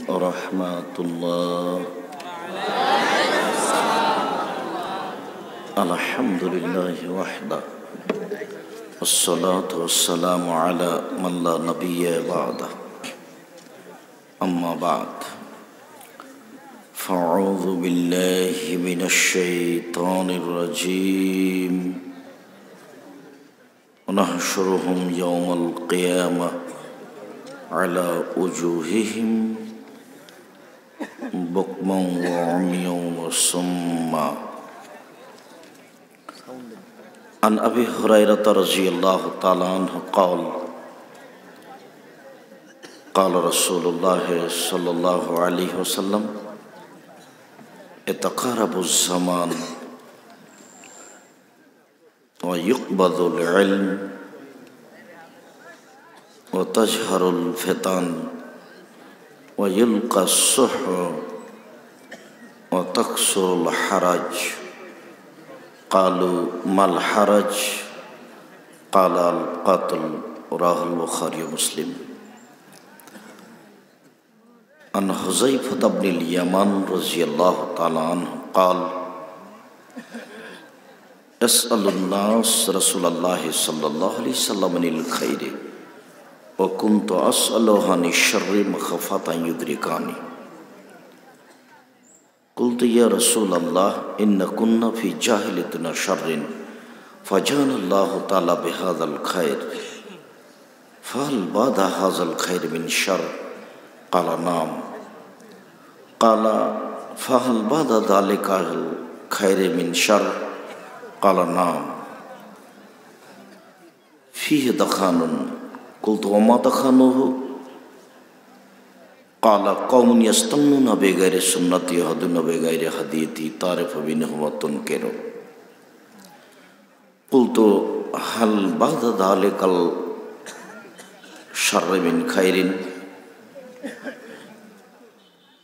রহমাতুল্লাহ। আলহামদুলিল্লাহি ওয়াহদা والصلاة والسلام على من لا نبي بعده أما بعد فأعوذ بالله من الشيطان الرجيم ونحشرهم يوم القيامة على وجوههم بكما وعميا وصما. عن أبي هريرة رضي الله تعالى عنه قال قال رسول الله صلى الله عليه وسلم يتقارب الزمان ويقبض العلم وتجهر الفتن ويلقى السحر وتكسر الحرج. قالوا ما الحرج؟ قال القتل. رواه البخاري ومسلم. عن حذيفة بن اليمان رضي الله تعالى عنه قال يسأل الناس رسول الله صلى الله عليه وسلم عن الخير وكنت أسأله عن الشر مخافة أن يدركني. قلت يا رسول الله إن كنا في جاهلية شر فجاءنا الله تعالى بهذا الخير فهل بعد هذا الخير من شر؟ قال نعم. قال فهل بعد ذلك الخير من شر؟ قال نعم. فيه دخان. قلت وما دخانه؟ قال قوم يستنون بغير سنتي يهدون بغير هديتي تعرف بينهم وتنكر. قلت هل بعد ذلك الشر من خير؟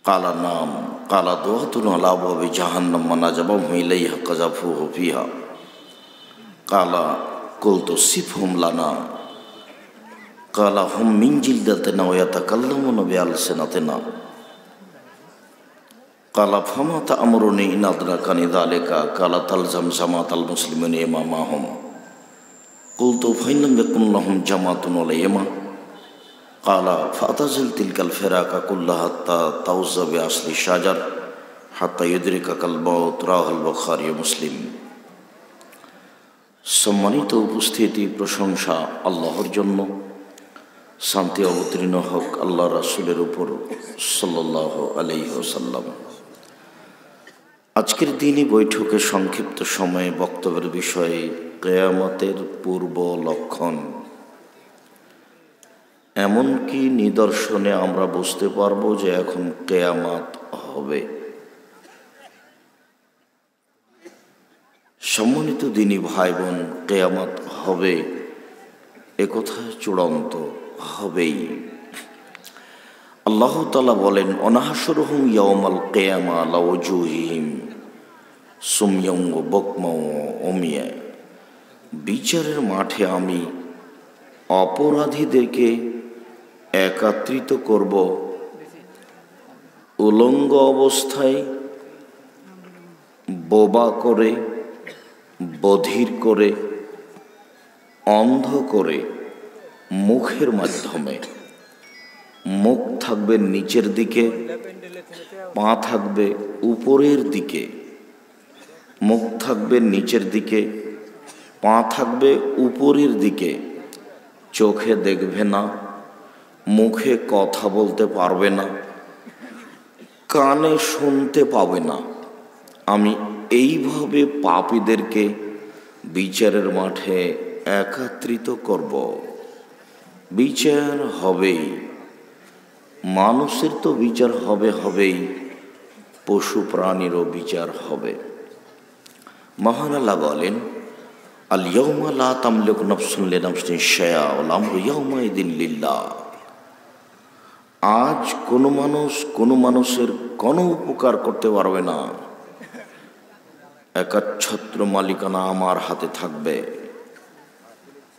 قال نعم. قال دعوة على أبواب جهنم من أجابهم إليها قذفوه فيها. قال قلت صفهم لنا. قال هم من جلدتنا ويتكلمون بألسنتنا. قال فما تأمرني إن أدركني ذلك؟ قال تلزم جماعة المسلمين إمامهم. قلت فإن لم يكن لهم جماعة ولا إمام؟ قال فأتزل تلك الفراق كلها حتى توصى بأصل الشجر حتى يدركك الموت. رواه البخاري ومسلم. সম্মানিত উপস্থিতি, প্রশংসা আল্লাহর জন্য। শান্তি অবতীর্ণ হোক আল্লাহ রাসূলের উপর সাল্লাল্লাহু আলাইহি ওয়াসাল্লাম। আজকের দিনই বৈঠকে সংক্ষিপ্ত সময়ে বক্তব্যের বিষয়ে কিয়ামতের পূর্ব লক্ষণ, এমনকি নিদর্শনে আমরা বুঝতে পারবো যে এখন কিয়ামত হবে। সম্মানিত দিনী ভাই বোন, কিয়ামত হবে একথা চূড়ান্ত, হবেই। আল্লাহ তাআলা বলেন অনাহশুরুহুম ইয়াউমাল কিয়ামা আলা ওয়াজুহিহিম সুমইয়ান ওয়া বুকমান ওয়া উমিয়া। বিচারের মাঠে আমি অপরাধীদেরকে একত্রিত করব, উলঙ্গ অবস্থায়, বোবা করে, বধির করে, অন্ধ করে, মুখের মাধ্যমে। মুখ থাকবে নিচের দিকে, পা থাকবে উপরের দিকে। মুখ থাকবে নিচের দিকে, পা থাকবে উপরের দিকে। চোখে দেখবে না, মুখে কথা বলতে পারবে না, কানে শুনতে পাবে না। আমি এইভাবে পাপীদেরকে বিচারের মাঠে একত্রিত করব। বিচার হবেই, মানুষের তো বিচার হবেই, পশু প্রাণীরও বিচার হবে। মহান আল্লাহ বলেন আল ইয়াউমা লা তামলিকু নাফসুন লিনাফসিন শাইআ ওয়াল আমরু ইয়াউমাইযিন লিল্লাহ। আজ কোনো মানুষ কোনো মানুষের কোনো উপকার করতে পারবে না। একচ্ছত্র মালিকানা আমার হাতে থাকবে।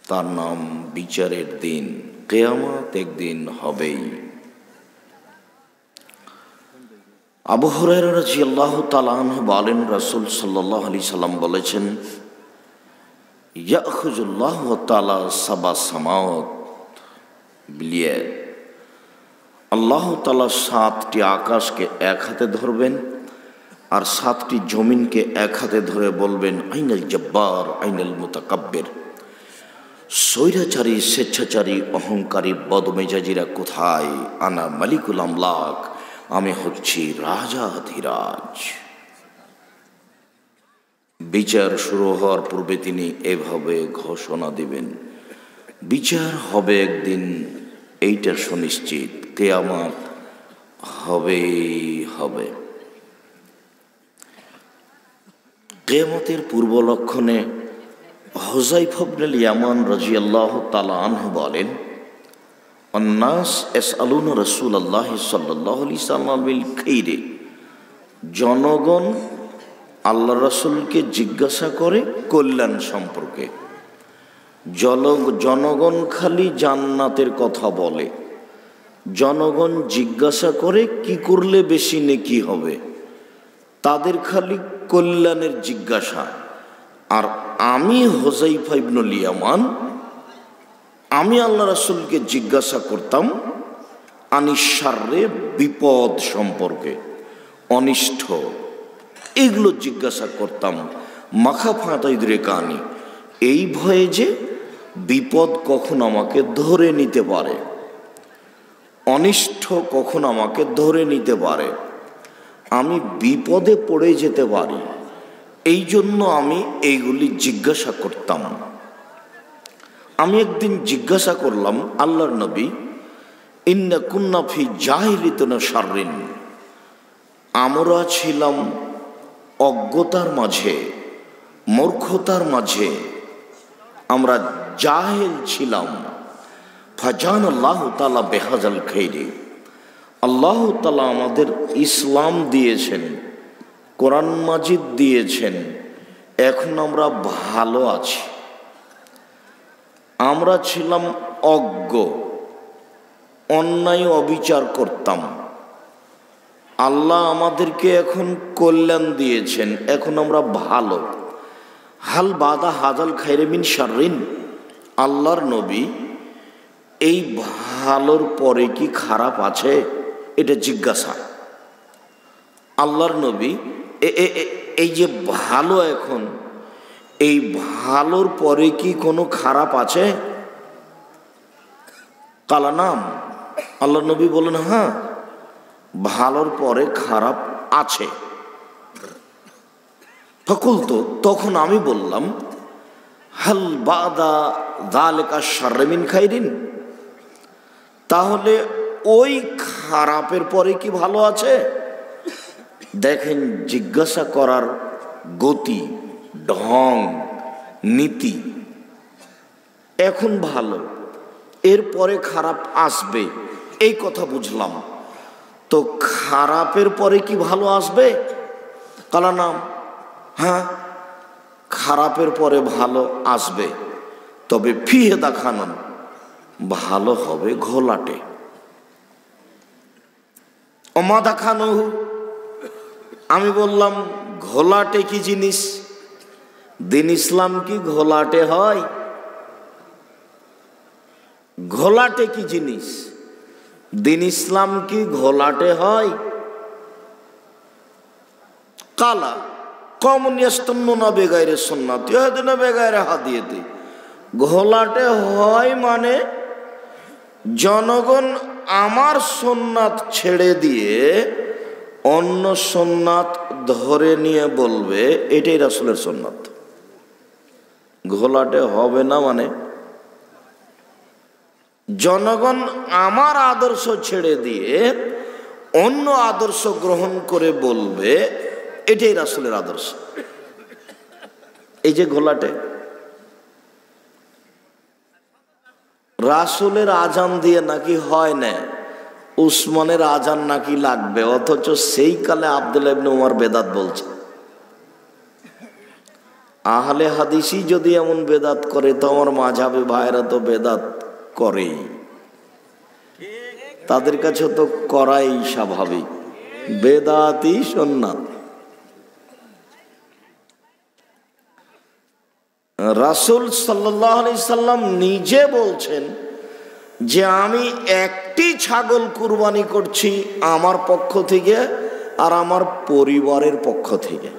তার নাম বিচারের দিন, কিয়ামত একদিন হবেই। আবু হুরায়রা রাদিয়াল্লাহু তাআলা আনহু বলেন, রাসূল সাল্লাল্লাহু আলাইহি সাল্লাম বলেছেন, ইয়াখুযুল্লাহু তাআলা সাবা সামাওয়াত বিলিয়াদ, আল্লাহ তাআলা 7টি আকাশকে এক হাতে ধরবেন আর 7টি জমিনকে এক হাতে ধরে বলবেন, আইনাল জব্বার আইনাল মুতাকাব্বির, স্বৈরাচারী, স্বেচ্ছাচারী, অহংকারী, বদমেজাজিরা কোথায়? আনা মালিকুল আমলাক, আমি হচ্ছি রাজাধিরাজ। বিচার শুরু হওয়ার পূর্বে তিনি এভাবে ঘোষণা দিবেন, বিচার হবে একদিন, এইটা সুনিশ্চিত, কিয়ামত হবেই হবে। কিয়ামতের পূর্ব লক্ষণে হুযায়ফা ইবনুল ইয়ামান রাদিয়াল্লাহু তাআলা আনহু বলেন, আন-নাস ইয়াসআলুনা রাসূলুল্লাহ সাল্লাল্লাহু আলাইহি ওয়াসাল্লামিল খাইরে, জনগণ আল্লাহ রাসূলকে জিজ্ঞাসা করে কল্যাণ সম্পর্কে। জনগণ খালি জান্নাতের কথা বলে, জনগণ জিজ্ঞাসা করে কি করলে বেশি নেকি হবে, তাদের খালি কল্যাণের জিজ্ঞাসা। আর আমি হুযায়ফা ইবনুল ইয়ামান, আমি আল্লাহ রাসূলকে জিজ্ঞাসা করতাম আনিশাররে, বিপদ সম্পর্কে, অনিষ্ট, এগুলো জিজ্ঞাসা করতাম। মাখাফাতা ইদরিকানি, এই ভয়ে যে বিপদ কখন আমাকে ধরে নিতে পারে, অনিষ্ট কখন আমাকে ধরে নিতে পারে, আমি বিপদে পড়ে যেতে পারি, এই জন্য আমি এইগুলি জিজ্ঞাসা করতাম। আমি একদিন জিজ্ঞাসা করলাম, আল্লাহর নবী, ইন্না কুন্না ফি জাহিলিয়াতিন শাররিন, আমরা ছিলাম অজ্ঞতার মাঝে, মূর্খতার মাঝে, আমরা জাহেল ছিলাম। ফাজানাল্লাহু তাআলা বিহাযাল খাইরি, আল্লাহ তাআলা আমাদের ইসলাম দিয়েছেন, কোরআন মাজিদ দিয়েছেন, এখন আমরা ভালো আছি। আমরা ছিলাম অজ্ঞ, অন্যায় অবিচার করতাম, আল্লাহ আমাদেরকে এখন কল্যাণ দিয়েছেন, এখন আমরা ভালো। হাল বাদা হাজাল খাইরে মিন শাররিন, আল্লাহর নবী, এই ভালোর পরে কি খারাপ আছে? এটা জিজ্ঞাসা। আল্লাহর নবী, এই যে ভালো, এখন এই ভালোর পরে কি কোনো খারাপ আছে? কালা নাম, আল্লাহর নবী বলেন, হ্যাঁ, ভালোর পরে খারাপ আছে। ফাকুলতু, তখন আমি বললাম, হাল বাদা যালিকা শাররুন মিন খাইরিন, তাহলে ওই খারাপের পরে কি ভালো আছে? দেখেন জিজ্ঞাসা করার গতি, ঢং, নীতি। এখন ভালো, এরপরে খারাপ আসবে, এই কথা বুঝলাম। তো খারাপের পরে কি ভালো আসবে? কালা নাম, হ্যাঁ, খারাপের পরে ভালো আসবে, তবে ফিহে দেখানন, ভালো হবে ঘোলাটে। ওমা দেখানো, আমি বললাম, ঘোলাটে কি জিনিস? দিন ইসলাম কি ঘোলাটে হয়? ঘোলাটে কি জিনিস? দিন ইসলাম কি ঘোলাটে হয়? কালা কমন ইয়াস্তান্নুনা বিগাইরি সুন্নাতি ইয়াহদিনা বিগাইরি হাদিয়াতি, ঘোলাটে হয় মানে জনগণ আমার সুন্নাত ছেড়ে দিয়ে অন্য সুন্নাত ধরে নিয়ে বলবে এটাই রাসূলের সুন্নাত। ঘোলাটে হবে না মানে জনগণ আমার আদর্শ ছেড়ে দিয়ে অন্য আদর্শ গ্রহণ করে বলবে এটাই রাসূলের আদর্শ। এই যে ঘোলাটে, রাসূলের আজান দিয়ে নাকি হয় না, উসমানের আজান নাকি লাগবে, অথচ সেই কালে আব্দুল্লাহ ইবনে উমর বেদাত বলছে। আহলে হাদিসই যদি এমন বেদাত করে, তো আমার মাযহাবে ভাইরা তো বেদাত করেই, তাদের কাছে তো করাই স্বাভাবিক। বেদাতি সুন্নাত। রাসূল সাল্লাল্লাহু আলাইহি সাল্লাম নিজে বলছেন যে আমি একটি ছাগল কুরবানি করছি আমার পক্ষ থেকে আর আমার পরিবারের পক্ষ থেকে।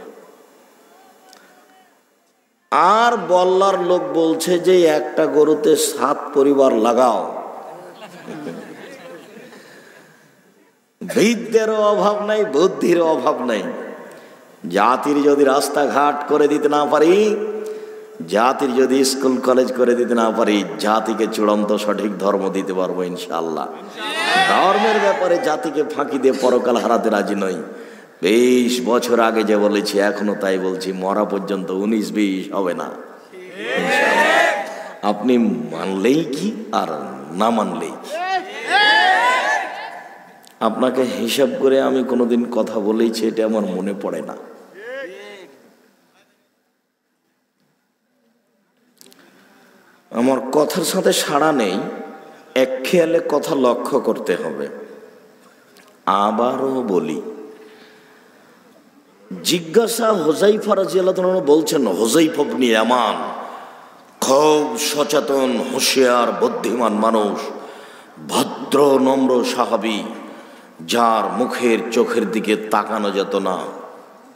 আর বল্লার লোক বলছে যে একটা গরুতে 7 পরিবার লাগাও। বিদ্যেরও অভাব নাই, বুদ্ধির অভাব নাই। জাতির যদি রাস্তাঘাট করে দিতে না পারি, জাতির যদি স্কুল কলেজ করে দিতে না পারি, জাতিকে চূড়ান্ত সঠিক ধর্ম দিতে পারবো ইনশাআল্লাহ। ধর্মের ব্যাপারে জাতিকে ফাঁকি দিয়ে পরকাল হারাতে রাজি নই। 20 বছর আগে যে বলেছি এখনো তাই বলছি, মরা পর্যন্ত 19-20 হবে না ইনশাআল্লাহ। আপনি মানলেই কি আর না মানলেই কি। আপনাকে হিসাব করে আমি কোনোদিন কথা বলেছি এটা আমার মনে পড়ে না। আমার কথার সাথে সাড়া নেই, এক খেয়ালে কথা লক্ষ্য করতে হবে। আবারও বলি, জিজ্ঞাসা হুযায়ফা রাদিয়াল্লাহু তাআলা বলছেন, হুযায়ফা ইবনে ইয়ামান খুব সচেতন, হুঁশিয়ার, বুদ্ধিমান মানুষ, ভদ্র নম্র সাহাবী, যার মুখের চোখের দিকে তাকানো যেত না,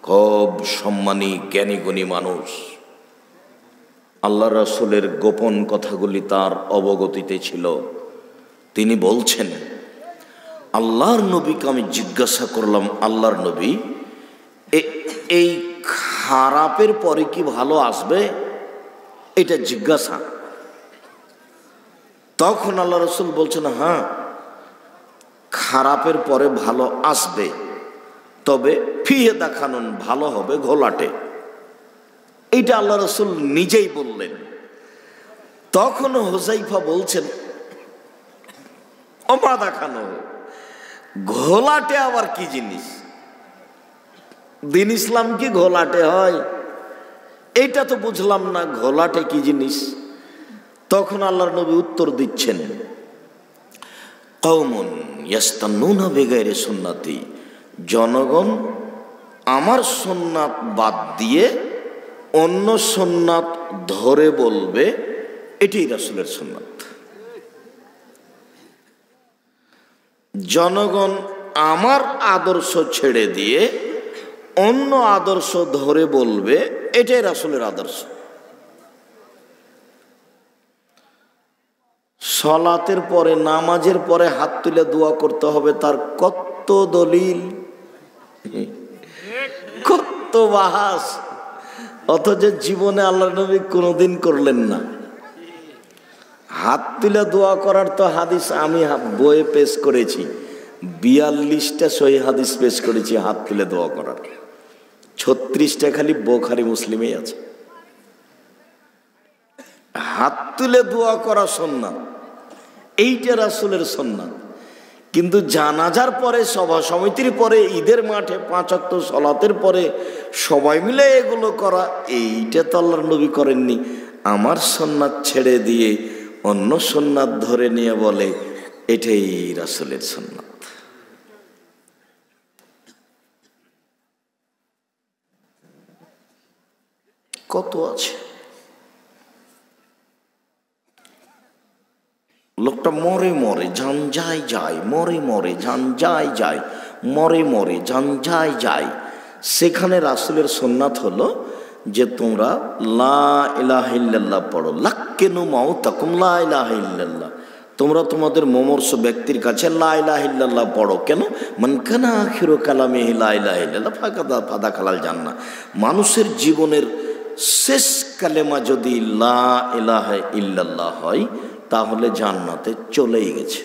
খুব সম্মানী জ্ঞানী গুণী মানুষ। আল্লাহ রাসূলের গোপন কথাগুলি তার অবগতিতে ছিল। তিনি বলছেন, আল্লাহর নবীকে আমি জিজ্ঞাসা করলাম, আল্লাহর নবী এই খারাপের পরে কি ভালো আসবে? এটা জিজ্ঞাসা। তখন আল্লাহ রাসূল বলছেন, হ্যাঁ, খারাপের পরে ভালো আসবে, তবে ফিহে দেখানুন, ভালো হবে ঘোলাটে। এইটা আল্লাহ রাসূল নিজেই বললেন। তখন হুযায়ফা বলছেন, ওমা দেখানো, ঘোলাটে আবার কি জিনিস? দিন ইসলাম কি ঘোলাটে হয়? এইটা তো বুঝলাম না, ঘোলাটে কি জিনিস? তখন আল্লাহর নবী উত্তর দিচ্ছেন, কওমুন ইয়াস্তান্নুনা বিগাইরি সুন্নতি, জনগণ আমার সুন্নাত বাদ দিয়ে অন্য সুন্নাত ধরে বলবে এটাই রাসূলের সুন্নাত। জনগণ আমার আদর্শ ছেড়ে দিয়ে অন্য আদর্শ ধরে বলবে এটাই রাসূলের আদর্শ। সালাতের পরে, নামাজের পরে হাত তুলে দোয়া করতে হবে, তার কত দলিল, কত বাহাস, অথচ জীবনে আল্লাহর নবী কোনোদিন করলেন না। হাত তুলে দোয়া করার তো হাদিস আমি বইয়ে পেশ করেছি, 42টা সহিহ হাদিস পেশ করেছি হাত তুলে দোয়া করার, 36টা খালি বুখারী মুসলিমেই আছে। হাত তুলে দোয়া করা সুন্নাত, এইটা রাসূলের সুন্নাত। কিন্তু জানাজার পরে, সভা সমিতির পরে, ঈদের মাঠে 5 ওয়াক্ত সালাতের পরে সবাই মিলে এগুলো করা, এইটা তো আল্লাহর নবী করেননি। আমার সুন্নাত ছেড়ে দিয়ে অন্য সুন্নাত ধরে নিয়ে বলে এটাই রাসূলের সুন্নাত। কত আছে। লোকটা মরে মরে জান যায় যায়, মরে মরে জান যায় যায়, মরে মরে জান যায় যায়। সেখানে রাসূলের সুন্নাত হলো যে তোমরা লা ইলাহা ইল্লাল্লাহ পড়ো, লাক্কিনু মাউতাকুম লা ইলাহা ইল্লাল্লাহ। তোমরা তোমাদের মমর্ষ ব্যক্তির কাছে লা ইলাহা ইল্লাল্লাহ পড়ো। কেন? মান কানা আখিরু কালামিহি লা ইলাহা ইল্লাল্লাহ ফাদাখালাল জান্নাহ। মানুষের জীবনের শেষ কালেমা যদি লা ইলাহা ইল্লাল্লাহ হয় তাহলে জান্নাতে চলেই গেছে।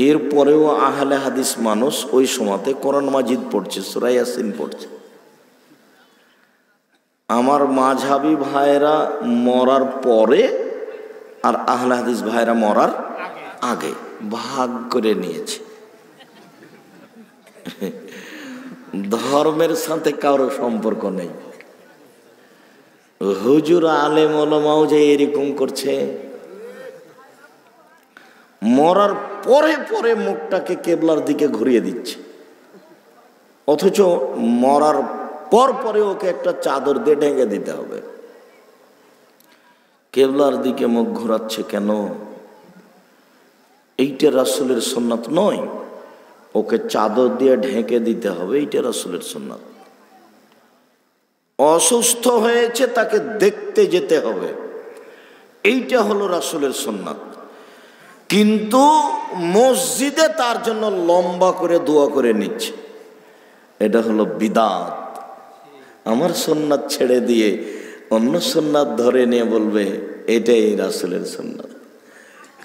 এরপরেও আহলে হাদিস মানুষ ওই সময়তে কোরআন মাজিদ পড়ছে, সূরা ইয়াসিন পড়ছে। আমার মাযহাবী ভাইরা মরার পরে আর আহলে হাদিস ভাইরা মরার আগে ভাগ করে নিয়েছে। ধর্মের সাথে কারো সম্পর্ক নেই। হুজুর আলেম ওলামাও যে এরকম করছে, মরার পরে পরে মুখটাকে কেবলার দিকে ঘুরিয়ে দিচ্ছে, অথচ মরার পর পরে ওকে একটা চাদর দিয়ে ঢেকে দিতে হবে। কেবলার দিকে মুখ ঘোরাচ্ছে কেন? এইটা রাসূলের সুন্নাত নয়। ওকে চাদর দিয়ে ঢেকে দিতে হবে, এইটা রাসূলের সুন্নাত। অসুস্থ হয়েছে, তাকে দেখতে যেতে হবে, এইটা হলো রাসূলের সুন্নাত। কিন্তু মসজিদে তার জন্য লম্বা করে দোয়া করে নিচ্ছে, এটা হলো বিদআত। আমার সুন্নাত ছেড়ে দিয়ে অন্য সুন্নাত ধরে নিয়ে বলবে এটাই রাসূলের সুন্নাত।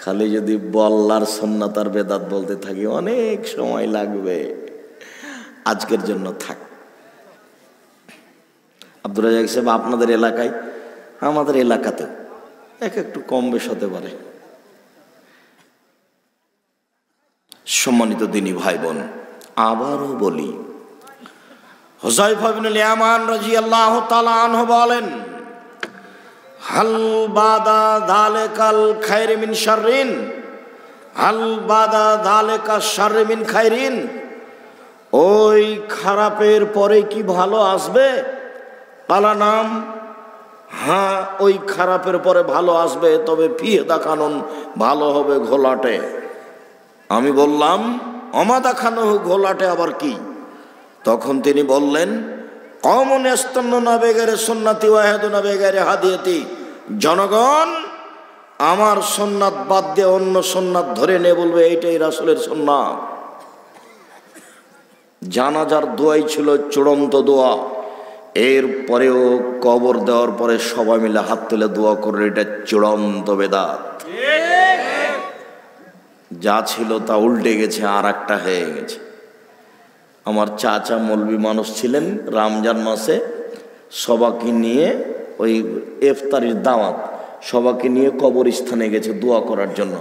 খালি যদি বল্লার সুন্নাত আর বেদাত বলতে থাকি অনেক সময় লাগবে। আজকের জন্য থাক। আব্দুর রাজ্জাক সাহেব, আপনাদের এলাকায়, আমাদের এলাকাতেও একটু কম বেশ হতে পারে। সম্মানিত দিনী ভাই বোন, আবারও বলি, হুযায়ফা ইবনুল ইয়ামান রাদিয়াল্লাহু তাআলা আনহু বলেন, হাল বাদা যালিকাল খায়র মিন শাররিন, হাল বাদা যালিকা শারর মিন খায়রিন, ওই খারাপের পরে কি ভালো আসবে? কালা নাম, হ্যাঁ ওই খারাপের পরে ভালো আসবে, তবে ফিহে কানুন, ভালো হবে ঘোলাটে। আমি বললাম অমাদা খানো ঘোলাটে আবার কি? তখন তিনি বললেন, কওমুন ইস্তান্নুনা বিগাইরি সুন্নতি ওয়া ইয়াহদুনা বিগাইরি হাদিয়াতি, জনগণ আমার সুন্নাত বাদ দিয়ে অন্য সুন্নাত ধরে নিয়ে বলবে এইটাই রাসূলের সুন্নাত। জানাজার দোয়াই ছিল চূড়ান্ত দোয়া। এর পরেও কবর দেওয়ার পরে সবাই মিলে হাত তুলে দোয়া করলে এটা চূড়ান্ত বেদাত। যা ছিল তা উল্টে গেছে, আর একটা হয়ে গেছে। আমার চাচা মৌলবি মানুষ ছিলেন, রমজান মাসে সবাইকে নিয়ে ওই ইফতারির দাওয়াত, সবাইকে নিয়ে কবরস্থানে গেছে দোয়া করার জন্য।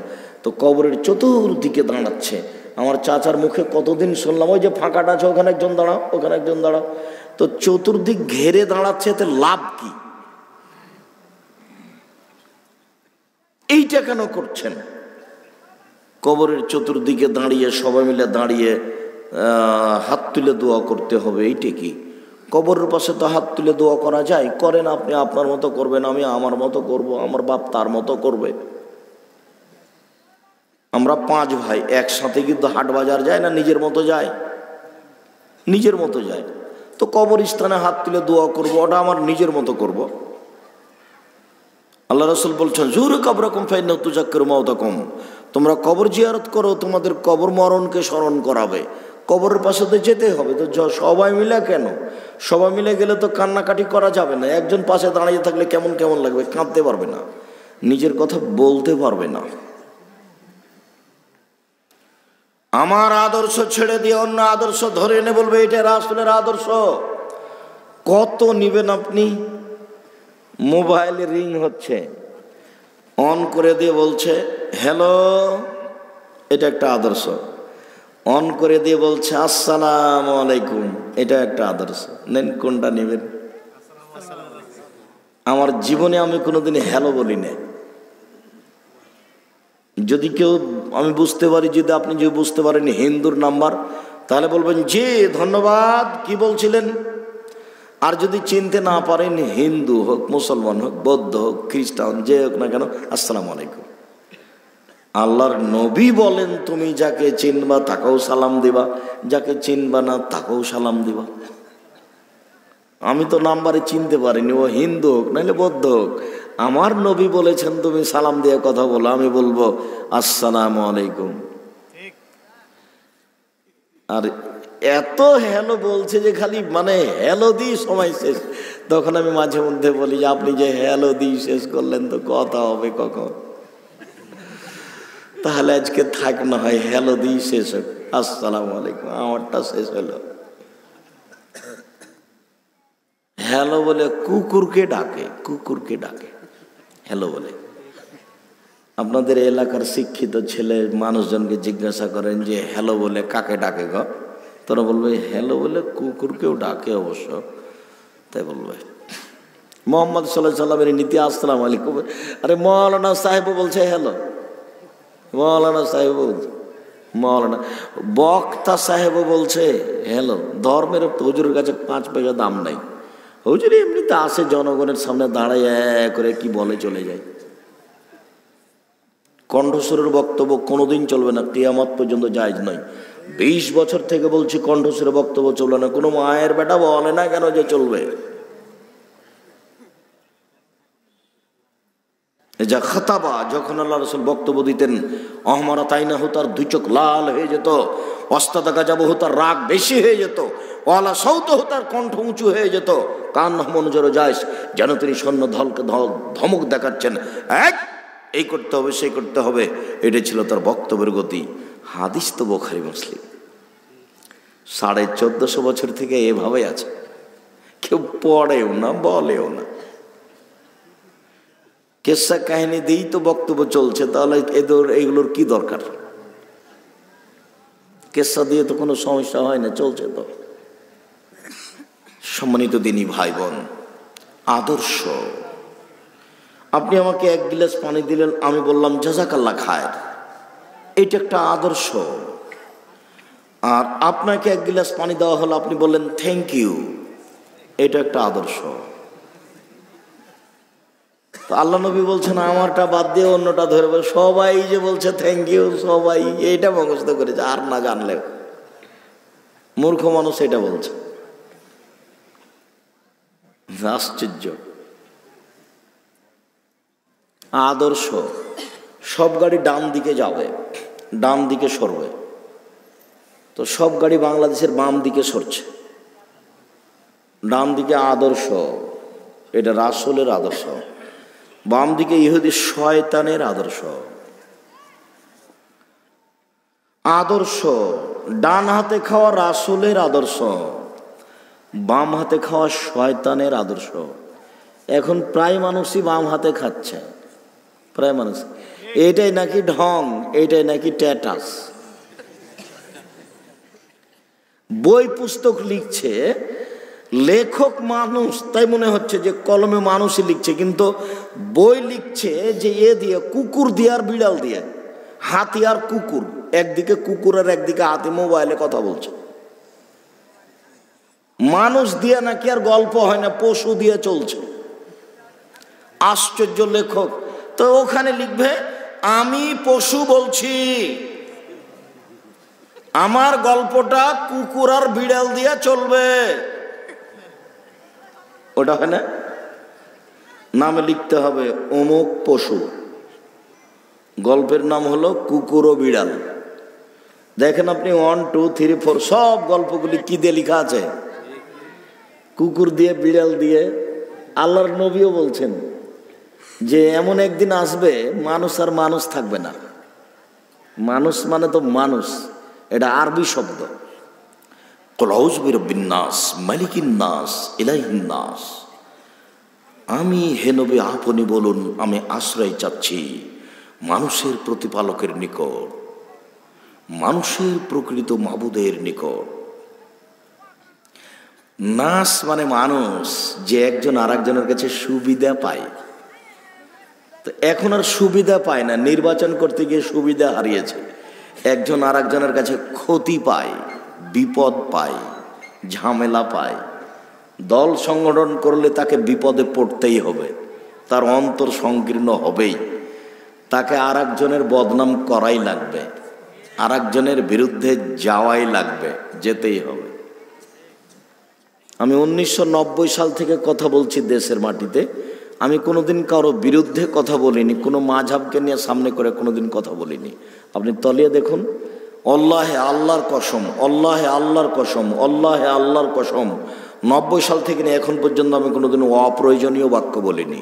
তো কবরের চতুর্দিকে দাঁড়াচ্ছে। আমার চাচার মুখে কতদিন শুনলাম, ওই যে ফাঁকাটা আছে ওখানে একজন দাঁড়াও, ওখানে একজন দাঁড়াও। তো চতুর্দিক ঘেরে দাঁড়াচ্ছে, এতে লাভ কি? এইটা কেন করছেন? কবরের চতুর্দিকে দাঁড়িয়ে সবাই মিলে দাঁড়িয়ে হাত তুলে দোয়া করতে হবে, এইটা কি? কবরের পাশে তো হাত তুলে দোয়া করা যায়, করেন, আপনি আপনার মতো করবেন, আমি আমার মতো করব, আমার বাপ তার মতো করবে। আমরা 5 ভাই একসাথে কিন্তু হাট বাজার যায় না, নিজের মতো যায়, নিজের মতো যায়। তো কবরস্থানে হাত তুলে দোয়া করব, ওটা আমার নিজের মতো করব। আল্লাহ রাসূল বলছেন, জুরু কবরাকুম ফাইন্নাহু তুযাক্কিরু মাউতাকুম, তোমরা কবর জিয়ারত করো, তোমাদের কবর মরণকে স্মরণ করাবে। কবরের পাশে তো যেতে হবে। তো সবাই মিলে কেন? সবাই মিলে গেলে তো কান্নাকাটি করা যাবে না। একজন পাশে দাঁড়িয়ে থাকলে কেমন কেমন লাগবে, কাঁদতে পারবে না, নিজের কথা বলতে পারবে না। আমার আদর্শ ছেড়ে দিয়ে অন্য আদর্শ ধরে এনে বলবে এটা রাসূলের আদর্শ। কত নিবেন আপনি? মোবাইলে রিং হচ্ছে, অন করে দিয়ে বলছে হ্যালো, এটা একটা আদর্শ। অন করে দিয়ে বলছে আসসালামু আলাইকুম, এটা একটা আদর্শ। নেন, কোনটা নেবেন? আমার জীবনে আমি কোনোদিন হ্যালো বলি না। যদি কেউ, আমি বুঝতে পারি, যদি আপনি যে বুঝতে পারেন হিন্দুর নাম্বার, তাহলে বলবেন জি ধন্যবাদ, কি বলছিলেন। আর যদি চিনতে না পারেন, হিন্দু হোক, মুসলমান হোক, বৌদ্ধ হোক, খ্রিস্টান, যে হোক না কেন, আসসালামু আলাইকুম। আল্লাহর নবী বলেন তুমি যাকে চিনবা তাকেও সালাম দিবা, যাকে চিনবা না তাকেও সালাম দিবা। আমি তো নাম্বারে চিনতে পারিনি, ও হিন্দু হোক নাহলে বৌদ্ধ হোক, আমার নবী বলেছেন তুমি সালাম দিয়ে কথা বলো, আমি বলবো আসসালামু আলাইকুম। আর এত হ্যালো বলছে যে খালি মানে হ্যালো দিয়ে সময় শেষ। তখন আমি মাঝে মধ্যে বলি যে আপনি যে হ্যালো দিয়ে শেষ করলেন তো কথা হবে কখন? তাহলে আজকে থাক না হয় হ্যালো দিয়ে শেষ হোক, আসসালামু আলাইকুম, আমারটা শেষ হলো। হ্যালো বলে কুকুরকে ডাকে, কুকুরকে ডাকে হ্যালো বলে। আপনাদের এলাকার শিক্ষিত ছেলে মানুষজনকে জিজ্ঞাসা করেন যে হ্যালো বলে কাকে ডাকে গো? তোরা বলবে হ্যালো বলে কুকুরকেও ডাকে অবশ্য। তাই বলবে মোহাম্মদ সাল্লাল্লাহু আলাইহি সাল্লামের নীতি আসসালামু আলাইকুম। আরে মৌলানা সাহেব বলছে হ্যালো, মৌলানা সাহেব মৌলানা বক্তা সাহেবও বলছে হ্যালো, ধর্মের হুজুরের কাছে 5 পয়সা দাম নাই। হুজুর এমনিতে আসে জনগণের সামনে দাঁড়ায় করে কি বলে চলে যায়। কণ্ঠস্বরের বক্তব্য কোনোদিন চলবে না, কিয়ামত পর্যন্ত জায়েজ নয়। 20 বছর থেকে বলছি কণ্ঠস্বরের বক্তব্য চলবে না। কোনো মায়ের বেটা বলে না কেন যে চলবে। যা খাতাবা, যখন আল্লাহ রাসূল বক্তব্য দিতেন, অহমারা তাইনা হো, তার 2 চোখ লাল হয়ে যেত, অস্তাদা গাজাবু হো, তার রাগ বেশি হয়ে যেত, ওয়ালা সৌত হো, তার কণ্ঠ উঁচু হয়ে যেত, কান মনোজর যায়স, যেন তিনি সৈন্য দলকে ধমক দেখাচ্ছেন, এক এই করতে হবে সেই করতে হবে। এটা ছিল তার বক্তব্যের গতি। হাদিস তো বুখারী মুসলিম। 1450 বছর থেকে এভাবে আছে, কেউ পড়েও না বলেও না। কেসা কাহিনী দিয়েই তো বক্তব্য চলছে, তাহলে এইগুলোর কি দরকার? কেসা দিয়ে তো কোনো সমস্যা হয় না, চলছে তো। সম্মানিত দিনী ভাই বোন, আদর্শ। আপনি আমাকে 1 গিলাস পানি দিলেন, আমি বললাম জাযাকাল্লাহ খায়ের, এটা একটা আদর্শ। আর আপনাকে 1 গিলাস পানি দেওয়া হলো, আপনি বললেন থ্যাংক ইউ, এটা একটা আদর্শ। তো আল্লাহ নবী বলছেন আমারটা বাদ দিয়ে অন্যটা ধরে বলে, সবাই যে বলছে থ্যাংক ইউ, সবাই এইটা মুখস্থ করেছে, আর না জানলেও মূর্খ মানুষ এটা বলছে। আশ্চর্য। আদর্শ। সব গাড়ি ডান দিকে যাবে, ডান দিকে সরবে, তো সব গাড়ি বাংলাদেশের বাম দিকে সরছে। ডান দিকে আদর্শ, এটা রাসূলের আদর্শ। বাম দিকে ইহুদি শয়তানের আদর্শ। আদর্শ, ডান হাতে খাওয়া রাসূলের আদর্শ, বাম হাতে খাওয়া শয়তানের আদর্শ। এখন প্রায় মানুষই বাম হাতে খাচ্ছে, প্রায় মানুষ। এটাই নাকি ঢং, এটাই নাকি স্ট্যাটাস। বই পুস্তক লিখছে, লেখক মানুষ, তাই মনে হচ্ছে যে কলমে মানুষই লিখছে, কিন্তু বই লিখছে যে এ দিয়ে, কুকুর দিয়ে আর বিড়াল দিয়ে, হাতি আর কুকুর, একদিকে কুকুর আর একদিকে হাতি মোবাইলে কথা বলছে। মানুষ দিয়ে নাকি আর গল্প হয় না, পশু দিয়ে চলছে। আশ্চর্য লেখক। তো ওখানে লিখবে আমি পশু বলছি, আমার গল্পটা কুকুর আর বিড়াল দিয়ে চলবে, ওটা হয় না। নামে লিখতে হবে অমুক পশু, গল্পের নাম হলো কুকুর ও বিড়াল। দেখেন আপনি 1, 2, 3, 4 সব গল্পগুলি কি দিয়ে লেখা আছে? কুকুর দিয়ে, বিড়াল দিয়ে। আল্লাহর নবীও বলছেন যে এমন একদিন আসবে মানুষ আর মানুষ থাকবে না। মানুষ মানে তো মানুষ, এটা আরবি শব্দ। কুল আউযু বিরাব্বিন নাস, মালিকিন নাস, ইলাহিন নাস। আমি হে নবী আপনি বলুন আমি আশ্রয় চাচ্ছি মানুষের প্রতিপালকের নিকট, মানুষের প্রকৃত মাবুদের নিকট। নাস মানে মানুষ, যে একজন আর একজনের কাছে সুবিধা পায়। তো এখন আর সুবিধা পায় না, নির্বাচন করতে গিয়ে সুবিধা হারিয়েছে। একজন আর একজনের কাছে ক্ষতি পায়, বিপদ পায়, ঝামেলা পায়। দল সংগঠন করলে তাকে বিপদে পড়তেই হবে, তার অন্তর সংকীর্ণ হবেই, তাকে আর একজনের বদনাম করাই লাগবে, আর একজনের বিরুদ্ধে যাওয়াই লাগবে, যেতেই হবে। আমি 1990 সাল থেকে কথা বলছি দেশের মাটিতে। আমি কোনোদিন কারো বিরুদ্ধে কথা বলিনি, কোনো মাযহাবকে নিয়ে সামনে করে কোনোদিন কথা বলিনি। আপনি তলিয়ে দেখুন, আল্লাহে আল্লাহর কসম, আল্লাহে আল্লাহর কসম, আল্লাহে আল্লাহর কসম, 90 সাল থেকে নিয়ে এখন পর্যন্ত আমি কোনোদিন অপ্রয়োজনীয় বাক্য বলিনি।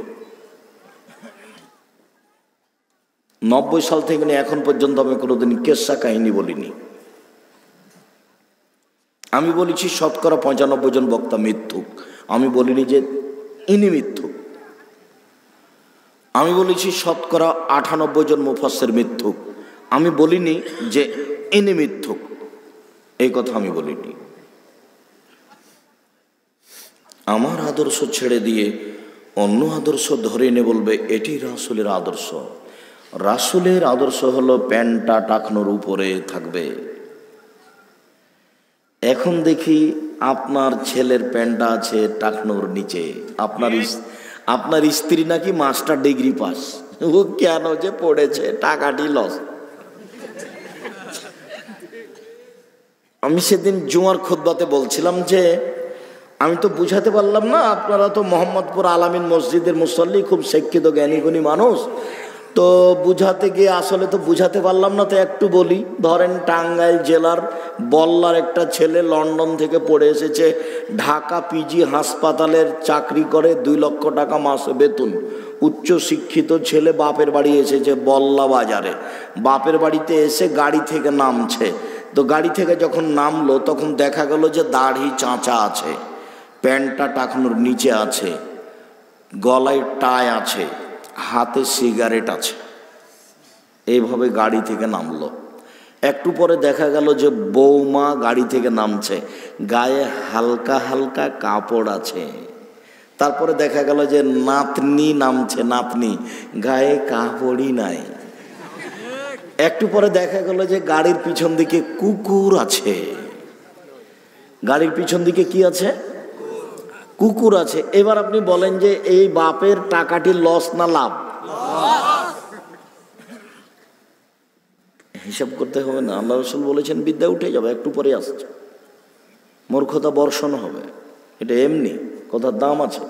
90 সাল থেকে নিয়ে এখন পর্যন্ত আমি কোনোদিন কেসা কাহিনী বলিনি। আমি বলেছি 95% জন বক্তা মিথ্যুক। আমি বলিনি যে ইনি মিথ্যুক। আমি বলেছি 98% জন মুফাসসির মিথ্যুক। আমি বলিনি যে ইনি মিথ্যুক, এই কথা আমি বলিনি। আমার আদর্শ ছেড়ে দিয়ে অন্য আদর্শ ধরে এনে বলবে এটি রাসূলের আদর্শ। রাসূলের আদর্শ হলো প্যান্টটা টাকনোর উপরে থাকবে। এখন দেখি আপনার ছেলের প্যান্টটা আছে টাকনোর নিচে। আপনার স্ত্রী নাকি মাস্টার ডিগ্রি পাস, ও কেন যে পড়েছে, টাকাটি লস। আমি সেদিন জুমার খুতবাতে বলছিলাম যে আমি তো বুঝাতে পারলাম না, আপনারা তো মোহাম্মদপুর আলামিন মসজিদের মুসল্লি, খুব শিক্ষিত জ্ঞানীগুণী মানুষ, তো বুঝাতে গিয়ে আসলে তো বুঝাতে পারলাম না। তো একটু বলি, ধরেন টাঙ্গাইল জেলার বল্লার একটা ছেলে লন্ডন থেকে পড়ে এসেছে, ঢাকা পিজি হাসপাতালের চাকরি করে, 2 লক্ষ টাকা মাসে বেতন, উচ্চ শিক্ষিত ছেলে, বাপের বাড়ি এসেছে বল্লা বাজারে। বাপের বাড়িতে এসে গাড়ি থেকে নামছে, তো গাড়ি থেকে যখন নামলো তখন দেখা গেল যে দাড়ি চাঁচা আছে, প্যান্টটা টাকনোর নিচে আছে, গলায় টাই আছে, হাতে সিগারেট আছে। এইভাবে গাড়ি থেকে নামলো। একটু পরে দেখা গেল যে বৌমা গাড়ি থেকে নামছে, গায়ে হালকা হালকা কাপড় আছে। তারপরে দেখা গেল যে নাতনি নামছে, নাতনি গায়ে কাপড়ই নাই। একটু পরে দেখা গেল যে গাড়ির পিছন দিকে কুকুর আছে। গাড়ির পিছন দিকে কি আছে? কুকুর আছে। এবার আপনি বলেন যে এই বাপের টাকাটি লস না লাভ? হিসাব করতে হবে না? আল্লাহ রাসূল বলেছেন বিদ্যা উঠে যাবে, একটু পরে আসছে, মূর্খতা বর্ষণ হবে। এটা এমনি কথার দাম আছে।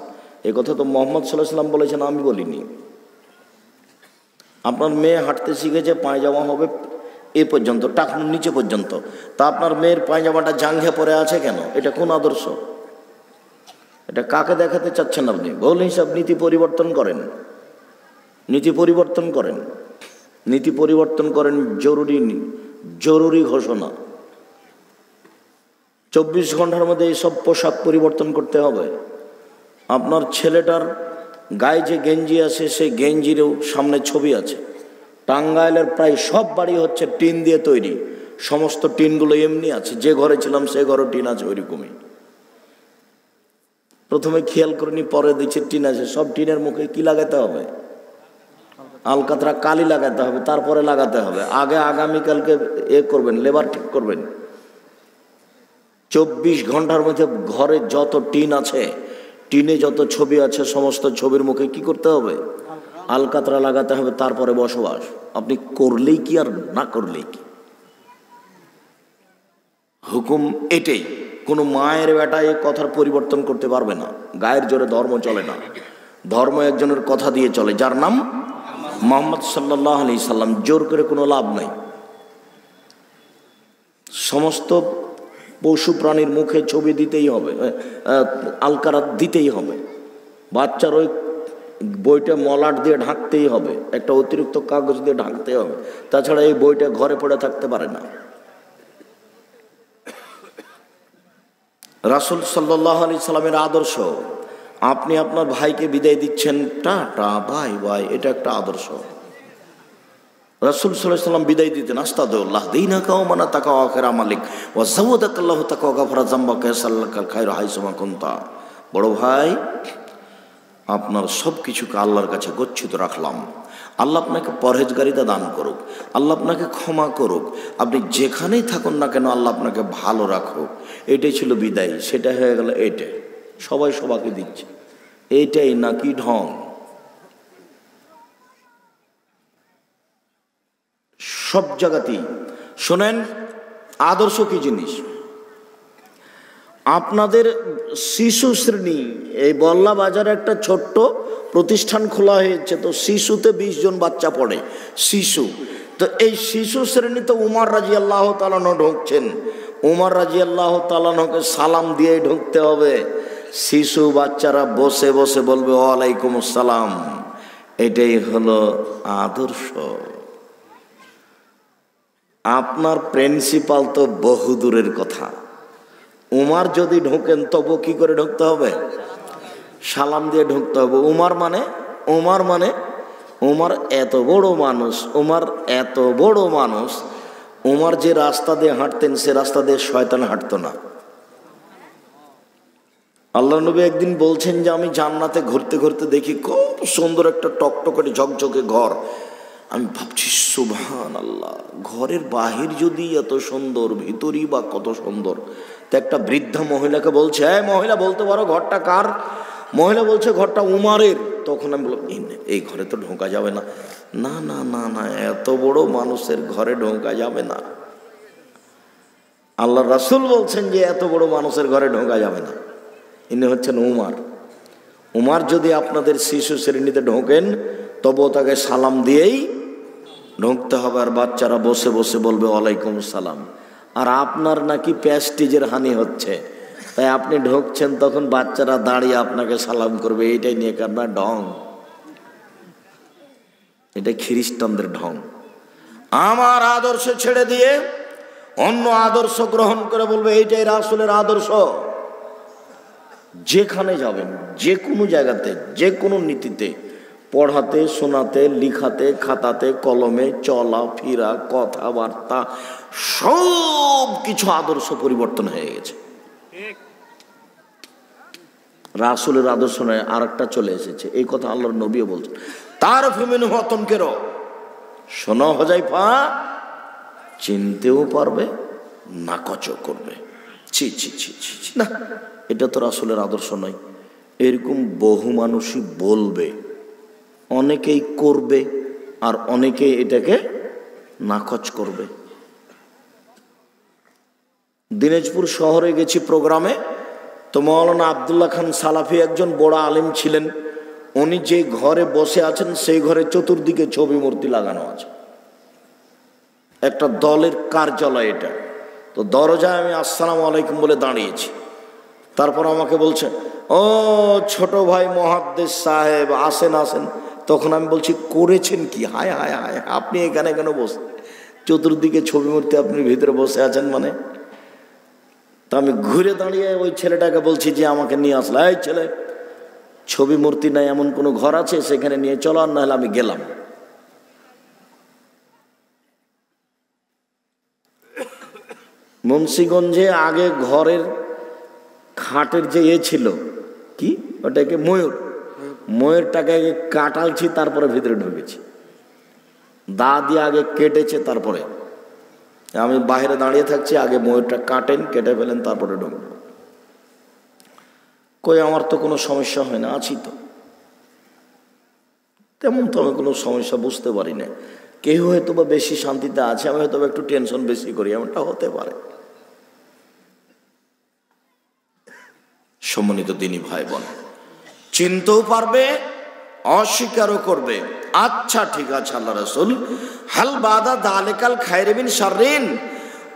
এই কথা তো মুহাম্মদ সাল্লাল্লাহু আলাইহি ওয়াসাল্লাম বলেছেন, আমি বলিনি। আপনার মেয়ে হাঁটতে শিখেছে, পায়জামা হবে এ পর্যন্ত, টাকনুর নিচে পর্যন্ত, তা আপনার মেয়ের পায়জামাটা জাঙ্ঘে পরে আছে কেন? এটা কোন আদর্শ? এটা কাকে দেখাতে চাচ্ছেন আপনি? ভুল হিসাব। নীতি পরিবর্তন করেন, নীতি পরিবর্তন করেন, নীতি পরিবর্তন করেন। জরুরি ঘোষণা, 24 ঘন্টার মধ্যে এইসব পোশাক পরিবর্তন করতে হবে। আপনার ছেলেটার গায়ে যে গেঞ্জি আছে, সেই গেঞ্জিরও সামনে ছবি আছে। টাঙ্গাইলের প্রায় সব বাড়ি হচ্ছে টিন দিয়ে তৈরি, সমস্ত টিনগুলো এমনি আছে, যে ঘরে ছিলাম সে ঘরে টিন আছে ওইরকমই। প্রথমে খেয়াল করিনি, পরে দেখছি টিন আছে। সব টিনের মুখে কি লাগাতে হবে? আলকাতরা কালি লাগাতে হবে, তারপরে লাগাতে হবে। আগে আগামীকালকে করবেন, লেবার ঠিক করবেন। 24 ঘন্টার মধ্যে ঘরে যত টিন আছে, টিনে যত ছবি আছে, সমস্ত ছবির মুখে কি করতে হবে? আলকাতরা লাগাতে হবে, তারপরে বসবাস। আপনি করলেই কি আর না করলেই কি? হুকুম এটাই। কোনো মায়ের বেটা এই কথার পরিবর্তন করতে পারবে না। গায়ের জোরে ধর্ম চলে না। ধর্ম একজনের কথা দিয়ে চলে, যার নাম মুহাম্মদ সাল্লাল্লাহু আলাইহি সাল্লাম। জোর করে কোনো লাভ নাই। সমস্ত পশু প্রাণীর মুখে ছবি দিতেই হবে, আলকারাত দিতেই হবে। বাচ্চার ওই বইটা মলাট দিয়ে ঢাকতেই হবে, একটা অতিরিক্ত কাগজ দিয়ে ঢাকতে হবে, তাছাড়া এই বইটা ঘরে পড়ে থাকতে পারে না। রাসূল সাল্লাল্লাহু আলাইহি সাল্লামের আদর্শ। আপনি আপনার ভাইকে বিদায় দিচ্ছেন, টাটা বাই বাই, এটা একটা আদর্শ। রাসূল সাল্লাল্লাহু আলাইহি সাল্লাম বিদায় দিতেন, আস্তাদুল্লাহ দীনাকা ওয়া মানা তাকা ওয়া আখিরা মালিক ওয়া যাওয়াদাকাল্লাহু তাকা ওয়া গাফারা যামবাকা সাল্লাকাল খায়রু হাইসুমা কুনতা। বড় ভাই, আপনার সব কিছুকে আল্লাহর কাছে গচ্ছিত রাখলাম। আল্লাহ আপনাকে পরহেজগারিতা দান করুক, আল্লাহ আপনাকে ক্ষমা করুক, আপনি যেখানেই থাকুন না কেন আল্লাহ আপনাকে ভালো রাখুক। এটাই ছিল বিদায়। সেটা হয়ে গেল এটা, সবাই সবাইকে দিচ্ছে। এইটাই নাকি ঢং? সব জায়গাতেই শোনেন আদর্শ কি জিনিস। আপনাদের শিশু শ্রেণী, এই বল্লা বাজারে একটা ছোট্ট প্রতিষ্ঠান খোলা হয়েছে, তো শিশুতে 20 জন বাচ্চা পড়ে, শিশু। তো এই শিশু শ্রেণীতে উমর রাদিয়াল্লাহু তাআলা ঢুকছেন। উমর রাদিয়াল্লাহু তাআলাকে সালাম দিয়ে ঢুকতে হবে। শিশু বাচ্চারা বসে বসে বলবে ওয়ালাইকুম আসসালাম। এটাই হলো আদর্শ। আপনার প্রিন্সিপাল তো বহু দূরের কথা। উমর যদি ঢোকেন তবু কি করে ঢুকতে হবে? সালাম দিয়ে ঢুকতে হবে। উমর মানে উমর এত বড় মানুষ, উমর এত বড় মানুষ, উমর যে রাস্তা দিয়ে হাঁটতেন সে রাস্তা দিয়ে শয়তান হাঁটতো না। আল্লাহ নবী একদিন বলছেন যে আমি জান্নাতে ঘুরতে ঘুরতে দেখি খুব সুন্দর একটা টকটকে ঝকঝকে ঘর। আমি ভাবছি সুবহানাল্লাহ, ঘরের বাহির যদি এত সুন্দর, ভিতরই বা কত সুন্দর। তো একটা বৃদ্ধা মহিলাকে বলছে, এই মহিলা বলতে পারো ঘরটা কার? মহিলা বলছে ঘরটা উমারের। তখন আমি বললাম এই ঘরে তো ঢোকা যাবে না। না না না না, এত বড় মানুষের ঘরে ঢোকা যাবে না। আল্লাহ রাসূল বলছেন যে এত বড় মানুষের ঘরে ঢোকা যাবে না। ইনি হচ্ছেন উমার। উমার যদি আপনাদের শিশু শ্রেণীতে ঢোকেন তবুও তাকে সালাম দিয়েই ঢুকতে হবে, আর বাচ্চারা বসে বসে বলবে ওয়ালাইকুম সালাম। আর আপনার নাকি প্যাস্টিজের হানি হচ্ছে, তাই আপনি ঢুকছেন তখন বাচ্চারা দাঁড়িয়ে আপনাকে সালাম করবে। এইটাই নিয়ে কারণ ঢং, এটা খ্রিস্টানদের ঢং। আমার আদর্শ ছেড়ে দিয়ে অন্য আদর্শ গ্রহণ করে বলবে এইটাই রাসূলের আদর্শ। যেখানে যাবেন, যে কোনো জায়গাতে, যে কোনো নীতিতে, পড়াতে, শোনাতে, লিখাতে, খাতাতে, কলমে, চলা ফিরা, কথাবার্তা, সব কিছু আদর্শ পরিবর্তন হয়ে গেছে। রাসূলের আদর্শ নয়, আর একটা চলে এসেছে। এই কথা আল্লাহর নবীও বলছেন, তার ফিমিন হতন কেন। শোনো হুযায়ফা, চিনতেও পারবে, নাকচও করবে। ছি ছি ছি ছি ছি, না, এটা তো রাসূলের আদর্শ নয়। এরকম বহু মানুষই বলবে, অনেকেই করবে, আর অনেকেই এটাকে নাকচ করবে। দিনাজপুর শহরে গেছি প্রোগ্রামে, তো মাওলানা আব্দুল্লাহ খান সালাফি একজন বড় আলেম ছিলেন। উনি যে ঘরে বসে আছেন সেই ঘরে চতুর্দিকে ছবি মূর্তি লাগানো আছে, একটা দলের কার্যালয় এটা। তো দরজায় আমি আসসালামু আলাইকুম বলে দাঁড়িয়েছি। তারপর আমাকে বলছে, ও ছোট ভাই মুহাদ্দিস সাহেব, আসেন আসেন। তখন আমি বলছি, করেছেন কি? হায় হায় হায়, আপনি এখানে কেন বসে? চতুর্দিকে ছবি মূর্তি, আপনি ভিতরে বসে আছেন মানে? তা আমি ঘুরে দাঁড়িয়ে ওই ছেলেটাকে বলছি যে আমাকে নিয়ে আসলো, এই ছেলে, ছবি মূর্তি নাই এমন কোনো ঘর আছে সেখানে নিয়ে চলো, আর নাহলে আমি গেলাম। মুন্সিগঞ্জে আগে ঘরের খাটের যে ছিল কি, ওটাকে ময়ূর, ময়ূরটাকে আগে কাটালছি, তারপরে ভিতরে ঢুকেছি। দা দিয়ে আগে কেটেছে, তারপরে আমি বাইরে দাঁড়িয়ে থাকছি, আগে ময়ূরটা কাটেন, কেটে ফেলেন, তারপরে ঢুকবো। কই আমার তো কোনো সমস্যা হয় না, আছি তো, তেমন তো আমি কোনো সমস্যা বুঝতে পারি না। কেউ হয়তো বা বেশি শান্তিতে আছে, আমি হয়তো একটু টেনশন বেশি করি, এমনটা হতে পারে। সম্মানিত দিনী ভাই বোন, চিনতেও পারবে, অস্বীকারও করবে। আচ্ছা ঠিক আছে, আল্লাহ রাসূল, হাল বাদা দালিকাল খায়রি মিন শাররিন,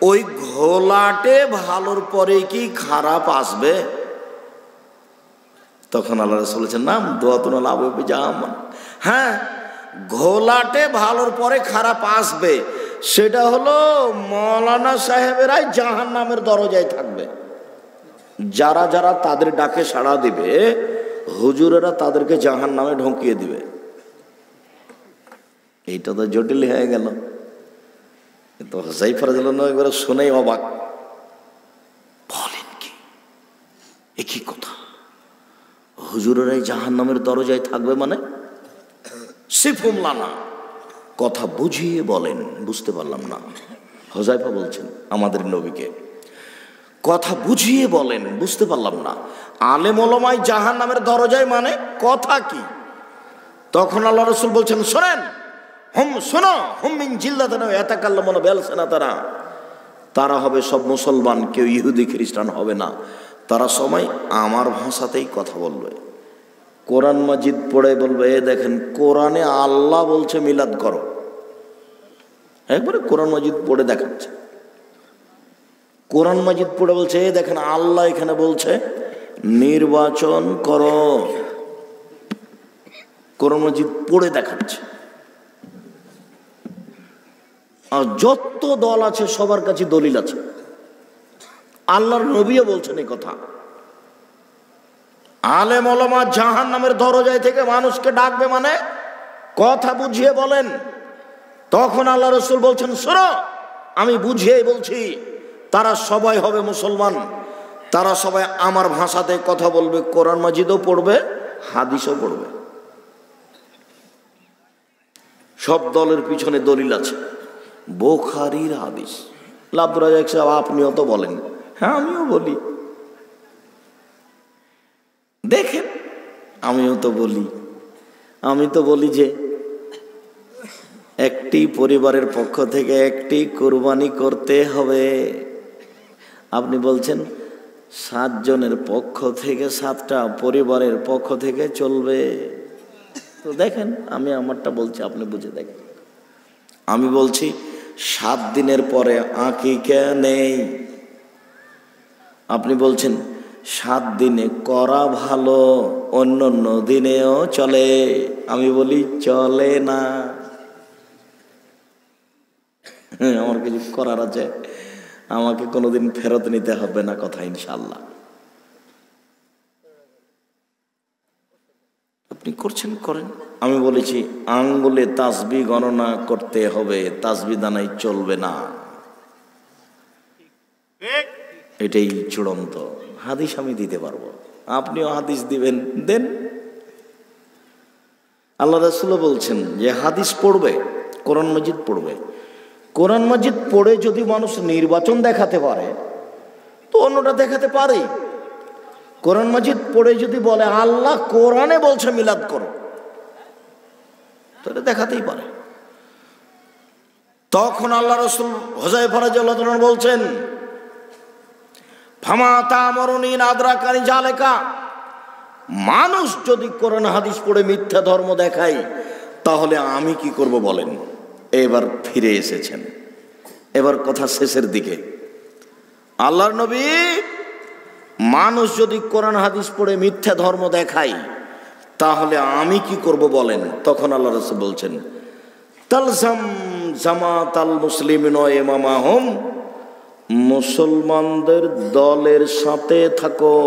ওই ঘোলাটে ভালোর পরে কি খারাপ আসবে? তখন আল্লাহ রাসূল বলেছেন, নাম দুআতুন লাবু বিজামান, হ্যাঁ, ঘোলাটে ভালোর পরে খারাপ আসবে। সেটা হলো মৌলানা সাহেবেরাই জাহান্নামের দরজায় থাকবে। যারা যারা তাদের ডাকে সাড়া দিবে, হুজুরেরা তাদেরকে জাহান্নামে ঢুকিয়ে দিবে। এইটা তো জটিল হয়ে গেল। কিন্তু হুযায়ফা রাদিয়াল্লাহু আনহু একবার শুনেই অবাক, বলেন কি, একই কথা, হুজুরেরাই জাহান্নামের দরজায় থাকবে মানে? সিফুম লানা, কথা বুঝিয়ে বলেন। বুঝতে পারলাম না। হুযায়ফা বলছেন আমাদের নবীকে, কথা বুঝিয়ে বলেন, বুঝতে পারলাম না। আলেম ওলামাই জাহান্নামের দরজায় মানে কথা কি? তখন আল্লাহ রাসূল বলছেন, শোনেন, হুম শোনো, হুম মিন জিল্লাতিনা ইয়াতাকাল্লামুনা বিআলসিনাতিনা, তারা হবে সব মুসলমান, কেউ ইহুদি খ্রিস্টান হবে না। তারা সবাই আমার ভাষাতেই কথা বলবে। কোরআন মাজিদ পড়ে বলবে, এ দেখেন কোরআনে আল্লাহ বলছে মিলাদ করো। একবারে কোরআন মাজিদ পড়ে দেখাচ্ছে, কোরআন মাজিদ পড়ে বলছে, এ দেখেন আল্লাহ এখানে বলছে নির্বাচন করো। কোরআন মাজিদ পড়ে দেখাচ্ছে। আর যত দল আছে সবার কাছে দলিল আছে, আল্লাহর নবীও বলছেন এই কথা। আলেম ওলামা জাহান্নামের দরজায় থেকে মানুষকে ডাকবে মানে কথা বুঝিয়ে বলেন। তখন আল্লাহ রাসূল বলছেন, শোনো, আমি বুঝিয়েই বলছি, তারা সবাই হবে মুসলমান, তারা সবাই আমার ভাষাতে কথা বলবে, কোরআন মাজিদও পড়বে, হাদিসও পড়বে। সব দলের পিছনে দলিল আছে, বুখারীর হাদিস। আব্দুর রাজ্জাক সাহেব আপনিও তো বলেন। হ্যাঁ, আমিও বলি। দেখেন, আমিও তো বলি। আমি তো বলি যে একটি পরিবারের পক্ষ থেকে একটি কোরবানি করতে হবে। আপনি বলছেন 7 জনের পক্ষ থেকে 7টা পরিবারের পক্ষ থেকে চলবে। তো দেখেন, আমি আমারটা বলছি, আপনি বুঝে দেখেন। আমি বলছি 7 দিনের পরে আকিকা নেই। আপনি বলছেন 7 দিনে করা ভালো, অন্য অন্য দিনেও চলে। আমি বলি চলে না। আমার কিছু করার আছে, আমাকে কোনোদিন ফেরত নিতে হবে না কথা, ইনশাআল্লাহ। আপনি করছেন, করেন। আমি বলেছি আঙ্গুলে তাসবিহ গণনা করতে হবে, তাসবিহ দানাই চলবে না। এটাই চূড়ান্ত হাদিস। আমি দিতে পারবো, আপনিও হাদিস দিবেন, দেন। আল্লাহ রাসূলও বলছেন যে হাদিস পড়বে, কোরআন মাজিদ পড়বে। কোরআন মাজিদ পড়ে যদি মানুষ নির্বাচন দেখাতে পারে তো অন্যটা দেখাতে পারে। কোরআন মাজিদ পড়ে যদি বলে আল্লাহ কোরআনে বলছে মিলাদ করো, তাহলে দেখাতেই পারে। তখন আল্লাহ রাসূল হুযায়ফা রাদিয়াল্লাহু আনহু বলছেন, ফামা তা'মুরুনি আদরাকানি যালিকা, মানুষ যদি কোরআন হাদিস পড়ে মিথ্যা ধর্ম দেখায় তাহলে আমি কি করব বলেন। এবার ফিরে এসেছেন, এবার কথা শেষের দিকে। আল্লাহর নবী, মানুষ যদি কোরআন হাদিস পড়ে মিথ্যা ধর্ম দেখায় তাহলে আমি কি করব বলেন। তখন আল্লাহ রাসূল বলছেন, তালজাম জামাতাল মুসলিমিন ওয়া ইমামাহুম, মুসলমানদের দলের সাথে থাকো,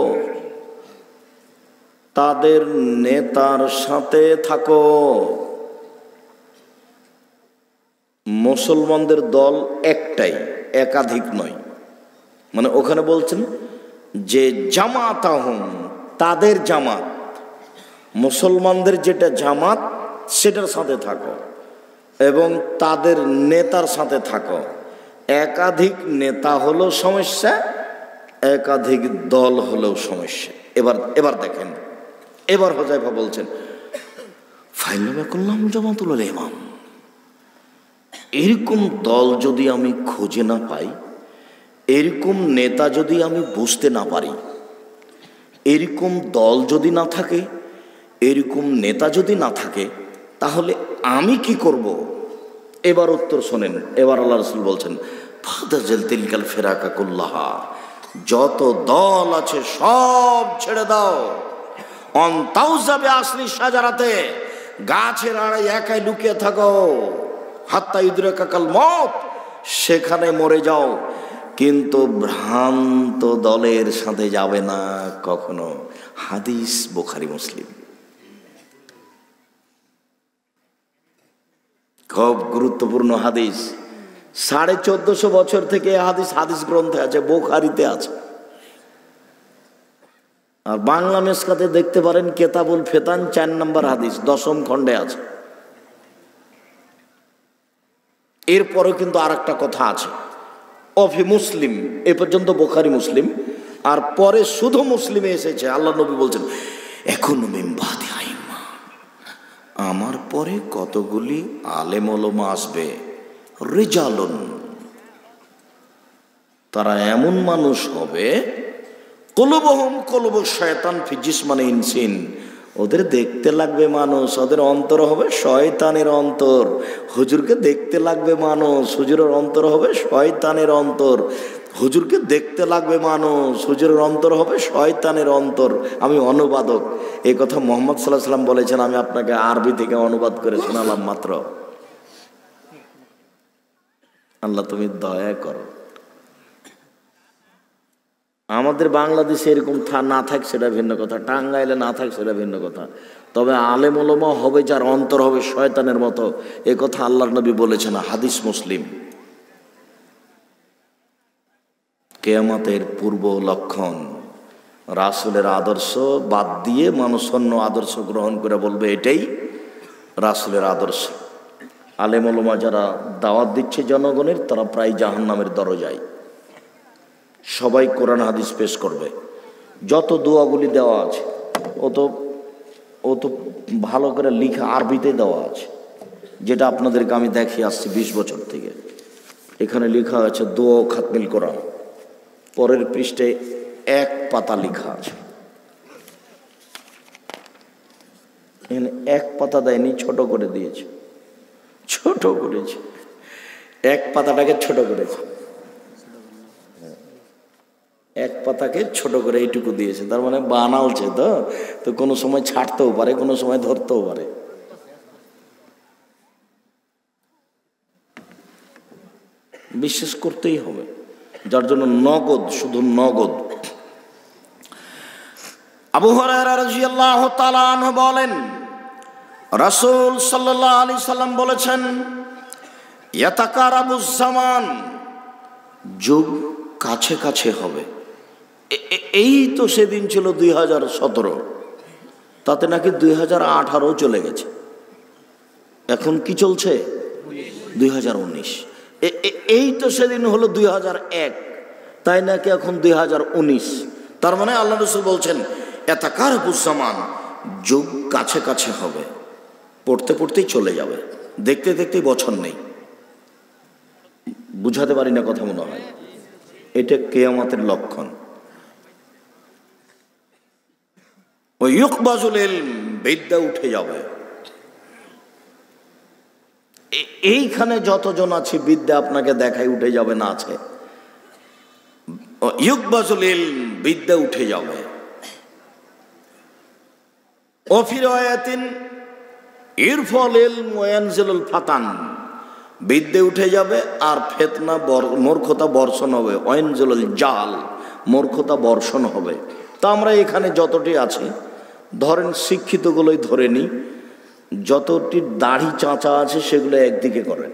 তাদের নেতার সাথে থাকো। মুসলমানদের দল একটাই, একাধিক নয়। মানে ওখানে বলছেন যে জামাতাহুম, তাদের জামাত, মুসলমানদের যেটা জামাত সেটার সাথে থাকো এবং তাদের নেতার সাথে থাকো। একাধিক নেতা হলো সমস্যা, একাধিক দল হলেও সমস্যা। এবার দেখেন, এবার হুযায়ফা বলছেন, ফাইলাম করলাম জামাতুল ইমাম, এরকম দল যদি আমি খুঁজে না পাই, এরকম নেতা যদি আমি বুঝতে না পারি, এরকম দল যদি না থাকে, এরকম নেতা যদি না থাকে, তাহলে আমি কি করব। এবার উত্তর শোনেন। এবার আল্লাহ রাসূল বলছেন, ফাদাজাল তিলকাল ফিরাকা কুল্লাহা, যত দল আছে সব ছেড়ে দাও। অন্তাউজাবে আসলি সাজারাতে, গাছের আড়াই একাই লুকিয়ে থাকো। হাত্তা ইদরাকাল মউত, সেখানে মরে যাও, কিন্তু ভ্রান্ত দলের সাথে যাবে না কখনো। হাদিস বুখারী মুসলিম। খুব গুরুত্বপূর্ণ হাদিস। 1450 বছর থেকে হাদিস গ্রন্থে আছে, বুখারীতে আছে। আর বাংলা মেসকাতে দেখতে পারেন কেতাবুল ফেতান 4 নম্বর হাদিস 10ম খণ্ডে আছে। এরপরেও কিন্তু আর একটা কথা আছে, অফি মুসলিম, এ পর্যন্ত বুখারী মুসলিম, আর পরে শুধু মুসলিমে এসেছে। আল্লাহ নবী বলছেন, এখন মিন বাদি আইম্মা, আমার পরে কতগুলি আলেম ওলামা আসবে, রিজালুন, তারা এমন মানুষ হবে, কুলুবুহুম কুলুবু শয়তান ফি জিসমানি ইনসিন, ওদের দেখতে লাগবে মানুষ, ওদের অন্তর হবে শয়তানের অন্তর। হুজুরকে দেখতে লাগবে মানুষ, হুজুরের অন্তর হবে শয়তানের অন্তর। হুজুরকে দেখতে লাগবে মানুষ, হুজুরের অন্তর হবে শয়তানের অন্তর। আমি অনুবাদক, এই কথা মুহাম্মদ সাল্লাল্লাহু আলাইহি ওয়াসাল্লাম বলেছেন, আমি আপনাকে আরবি থেকে অনুবাদ করে শোনালাম মাত্র। আল্লাহ তুমি দয়া করো। আমাদের বাংলাদেশে এরকম না থাক সেটা ভিন্ন কথা, টাঙ্গাইলে না থাক সেটা ভিন্ন কথা, তবে আলেম ওলামা হবে যার অন্তর হবে শয়তানের মতো, এ কথা আল্লাহর নবী বলেছেন, হাদিস মুসলিম। কিয়ামতের পূর্ব লক্ষণ, রাসূলের আদর্শ বাদ দিয়ে মানুষ অন্য আদর্শ গ্রহণ করে বলবে এটাই রাসূলের আদর্শ। আলেম ওলামা যারা দাওয়াত দিচ্ছে জনগণের, তারা প্রায় জাহান্নামের দরজায়। সবাই কোরআন হাদিস পেশ করবে, যত দোয়াগুলি দেওয়া আছে ও তো ভালো করে লিখা আরবিতে দেওয়া আছে, যেটা আপনাদেরকে আমি দেখিয়ে আসছি 20 বছর থেকে। এখানে লেখা আছে দোয়া ও খাতমিল কোরআন, পরের পৃষ্ঠে 1 পাতা লেখা আছে। এখানে 1 পাতা দেয়নি, ছোট করে দিয়েছে, ছোট করেছে, 1 পাতাটাকে ছোট করেছে, 1 পাতাকে ছোট করে এইটুকু দিয়েছে। তার মানে বানালছে তো কোনো সময় ছাড়তেও পারে, কোনো সময় ধরতেও পারে। বিশ্বাস করতেই হবে, যার জন্য নগদ, শুধু নগদ। আবু হুরায়রা রাদিয়াল্লাহু তাআলা আনহু বলেন, রাসূল সাল্লাল্লাহু আলাইহি সাল্লাম বলেছেন, ইয়াতাকারাবুজ জামান, যুগ কাছে কাছে হবে। এই তো সেদিন ছিল 2017, তাতে নাকি 2018 চলে গেছে। এখন কি চলছে? 2019। এই তো সেদিন হলো 2001, তাই নাকি এখন 2019। তার মানে আল্লাহ রাসূল বলছেন ইয়াতাকারাবুজ জামান, যুগ কাছে কাছে হবে, পড়তে পড়তেই চলে যাবে, দেখতে দেখতেই বছর নেই। বুঝাতে পারি না কথা মনে হয়। এটা কিয়ামতের লক্ষণ। ওই ইউকবাজুল ইলম, বিদ্যা উঠে যাবে। এইখানে যতজন আছে বিদ্যা আপনাকে দেখাই উঠে যাবে না আছে। ইউকবাজুল ইলম, বিদ্যা উঠে যাবে। ওফি রিওয়ায়াতিন ইরফাল ইলম ওয়া ইয়ানজিলুল ফাতান, বিদ্যা উঠে যাবে আর ফিতনা মূর্খতা বর্ষণ হবে। ওয়ানজিলুল জাল, মূর্খতা বর্ষণ হবে। তা আমরা এখানে যতটি আছি, ধরেন শিক্ষিতগুলোই ধরে নিই, যতটি দাড়ি চাঁচা আছে সেগুলো একদিকে করেন।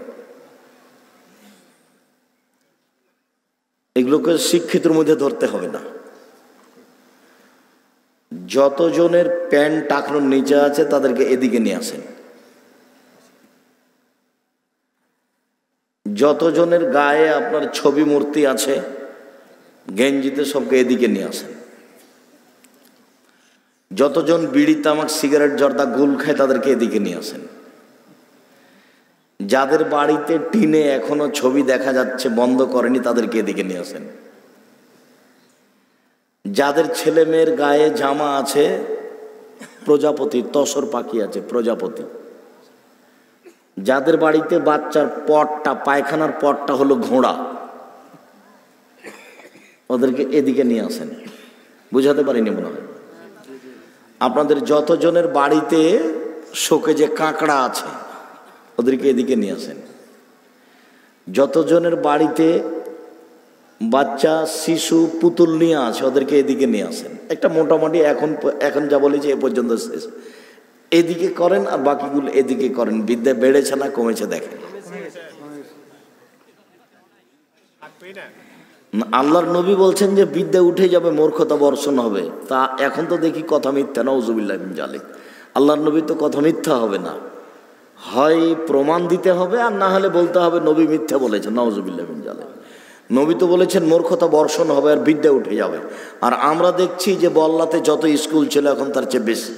এগুলোকে শিক্ষিতের মধ্যে ধরতে হবে না। যতজনের প্যান্ট টাকনোর নিচে আছে তাদেরকে এদিকে নিয়ে আসেন। যতজনের গায়ে আপনার ছবি মূর্তি আছে গেঞ্জিতে, সবকে এদিকে নিয়ে আসেন। যতজন বিড়ি তামাক সিগারেট জর্দা গুল খায় তাদেরকে এদিকে নিয়ে আসেন। যাদের বাড়িতে টিনে এখনো ছবি দেখা যাচ্ছে বন্ধ করেনি তাদেরকে এদিকে নিয়ে আসেন। যাদের ছেলে মেয়ের গায়ে জামা আছে প্রজাপতি, তসর পাখি আছে প্রজাপতি, যাদের বাড়িতে বাচ্চার পটটা, পায়খানার পটটা হলো ঘোড়া, ওদেরকে এদিকে নিয়ে আসেন। বুঝাতে পারিনি মনে হয়। আপনাদের যতজনের বাড়িতে শোকে যে কাঁকড়া আছে ওদেরকে এদিকে নিয়ে আসেন। যতজনের বাড়িতে বাচ্চা শিশু পুতুল নিয়ে আছে ওদেরকে এদিকে নিয়ে আসেন। একটা মোটামুটি এখন যা বলেছি এ পর্যন্ত শেষ। এদিকে করেন আর বাকিগুলো এদিকে করেন। বিদ্যা বেড়েছে না কমেছে দেখেন। আল্লাহর নবী বলছেন যে বিদ্যা উঠে যাবে, মূর্খতা বর্ষণ হবে। তা এখন তো দেখি কথা মিথ্যা, নাউজুবিল্লাহ মিন জালিক। আল্লাহর নবী তো কথা মিথ্যা হবে না, হয় প্রমাণ দিতে হবে আর না হলে বলতে হবে নবী মিথ্যা বলেছেন, নাউজুবিল্লাহ মিন জালিক। নবী তো বলেছেন মূর্খতা বর্ষণ হবে আর বিদ্যা উঠে যাবে। আর আমরা দেখছি যে বল্লাতে যত স্কুল ছিল এখন তার চেয়ে বেশি,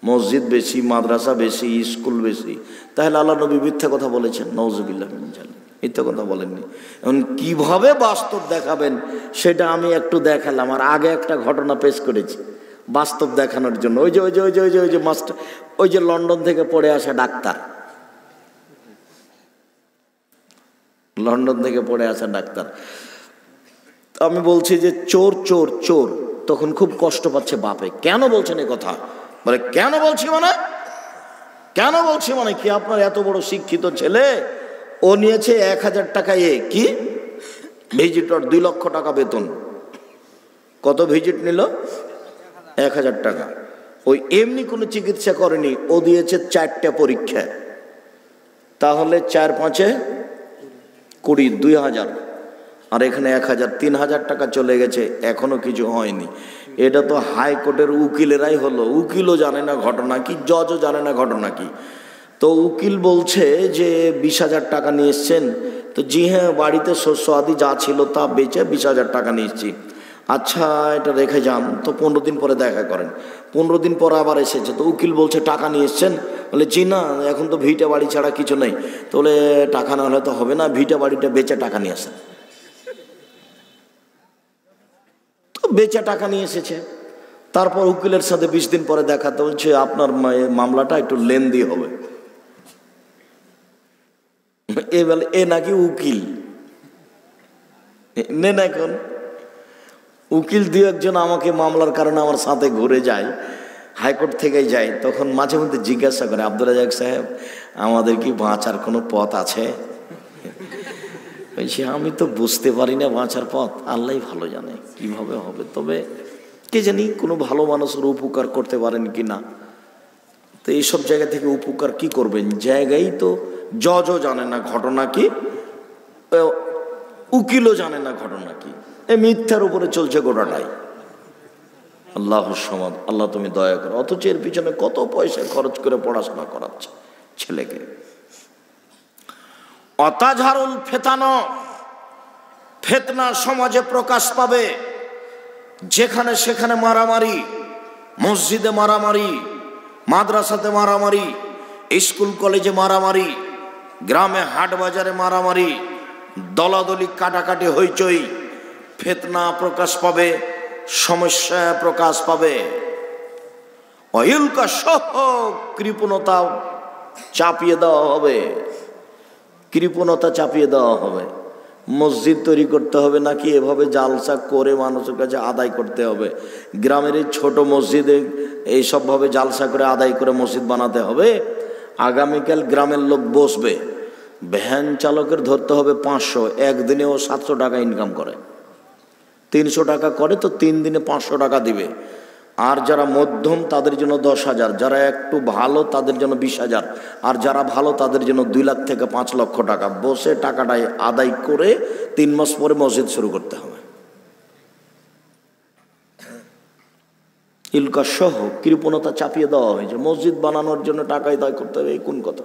মসজিদ বেশি, মাদ্রাসা বেশি, স্কুল বেশি। তাহলে আল্লাহ নবী মিথ্যা কথা বলেছেন, নাউজুবিল্লাহ মিন জালিক। মিথ্যা কথা বলেননি। এখন কিভাবে বাস্তব দেখাবেন সেটা আমি একটু দেখালাম। আর আগে একটা ঘটনা পেশ করেছি বাস্তব দেখানোর জন্য। ওই যে মাস্টার, ওই যে লন্ডন থেকে পড়ে আসা ডাক্তার, লন্ডন থেকে পড়ে আসা ডাক্তার, আমি বলছি যে চোর চোর চোর। তখন খুব কষ্ট পাচ্ছে বাপে। কেন বলছেন এই কথা? বলে কেন বলছি মানে, কেন বলছি মানে কি, আপনার এত বড় শিক্ষিত ছেলে, ও নিয়েছে 1000 টাকা কি ভিজিটর, 2 লক্ষ টাকা বেতন। কত ভিজিট নিল? 1000 টাকা। ওই এমনি কোনো চিকিৎসা করেনি, ও দিয়েছে 4টা পরীক্ষা। তাহলে 4 5 20, 2000। আর এখানে 1000, 3000 টাকা চলে গেছে, এখনো কিছু হয়নি। এটা তো হাইকোর্টের উকিলেরাই হলো। উকিলও জানে না ঘটনা কি, জজও জানে না ঘটনা কি। তো উকিল বলছে যে 20,000 টাকা নিয়ে এসছেন। তো জি হ্যাঁ, বাড়িতে শস্য আদি যা ছিল তা বেচে 20,000 টাকা নিয়ে এসছি। আচ্ছা, এটা রেখে যান, তো 15 দিন পরে দেখা করেন। 15 দিন পরে আবার এসেছে। তো উকিল বলছে টাকা নিয়ে এসছেন? বলে জি না, এখন তো ভিটা বাড়ি ছাড়া কিছু নেই। তো বলে টাকা না হলে তো হবে না, ভিটা বাড়িটা বেচে টাকা নিয়ে আসেন। তো বেচে টাকা নিয়ে এসেছে। তারপর উকিলের সাথে 20 দিন পরে দেখা, তো বলছে আপনার মামলাটা একটু লেন্দি হবে। এ নাকি উকিল নেন। এখন উকিল দু একজন আমাকে মামলার কারণে আমার সাথে ঘুরে যায়, হাইকোর্ট থেকেই যায়। তখন মাঝে মধ্যে জিজ্ঞাসা করে, আব্দুল রাজ্জাক সাহেব, আমাদের কি বাঁচার কোনো পথ আছে? বলছি আমি তো বুঝতে পারি না বাঁচার পথ, আল্লাহ ভালো জানে কিভাবে হবে। তবে কে জানি কোনো ভালো মানুষের উপকার করতে পারেন কি না। তো এইসব জায়গা থেকে উপকার কি করবেন? জায়গায় তো জজও জানে না ঘটনা কি, উকিলও জানে না ঘটনা কি, এই মিথ্যার উপরে চলছে গোটাটাই। আল্লাহ সমাদ, আল্লাহ তুমি দয়া করো। অথচ এর পিছনে কত পয়সা খরচ করে পড়াশোনা করাচ্ছে ছেলেকে। অতাঝারুল ফেতানো, ফেতনা সমাজে প্রকাশ পাবে। যেখানে সেখানে মারামারি, মসজিদে মারামারি, মাদ্রাসাতে মারামারি, স্কুল কলেজে মারামারি, গ্রামে হাট বাজারে মারামারি, দলাদলি কাটাকাটি হইচই, ফেতনা প্রকাশ পাবে, সমস্যা প্রকাশ পাবে। অয়ুলকা সহ কৃপণতা চাপিয়ে দেওয়া হবে, কৃপণতা চাপিয়ে দেওয়া হবে। মসজিদ তৈরি করতে হবে নাকি এভাবে জালসা করে মানুষের কাছে আদায় করতে হবে? গ্রামের এই ছোট মসজিদে এইসবভাবে জালসা করে আদায় করে মসজিদ বানাতে হবে? আগামীকাল গ্রামের লোক বসবে, ভ্যান চালকের ধরতে হবে 500, একদিনেও 700 টাকা ইনকাম করে। 300 টাকা করে তো 3 দিনে 500 টাকা দিবে। আর যারা মধ্যম তাদের জন্য 10,000, যারা একটু ভালো তাদের জন্য 20,000, আর যারা ভালো তাদের জন্য 2 লাখ থেকে 5 লক্ষ টাকা। বসে টাকাটাই আদায় করে 3 মাস পরে মসজিদ শুরু করতে হবে। ইলকা সহ কৃপণতা চাপিয়ে দেওয়া হয়েছে। মসজিদ বানানোর জন্য টাকা আদায় করতে হবে, এই কোন কথা?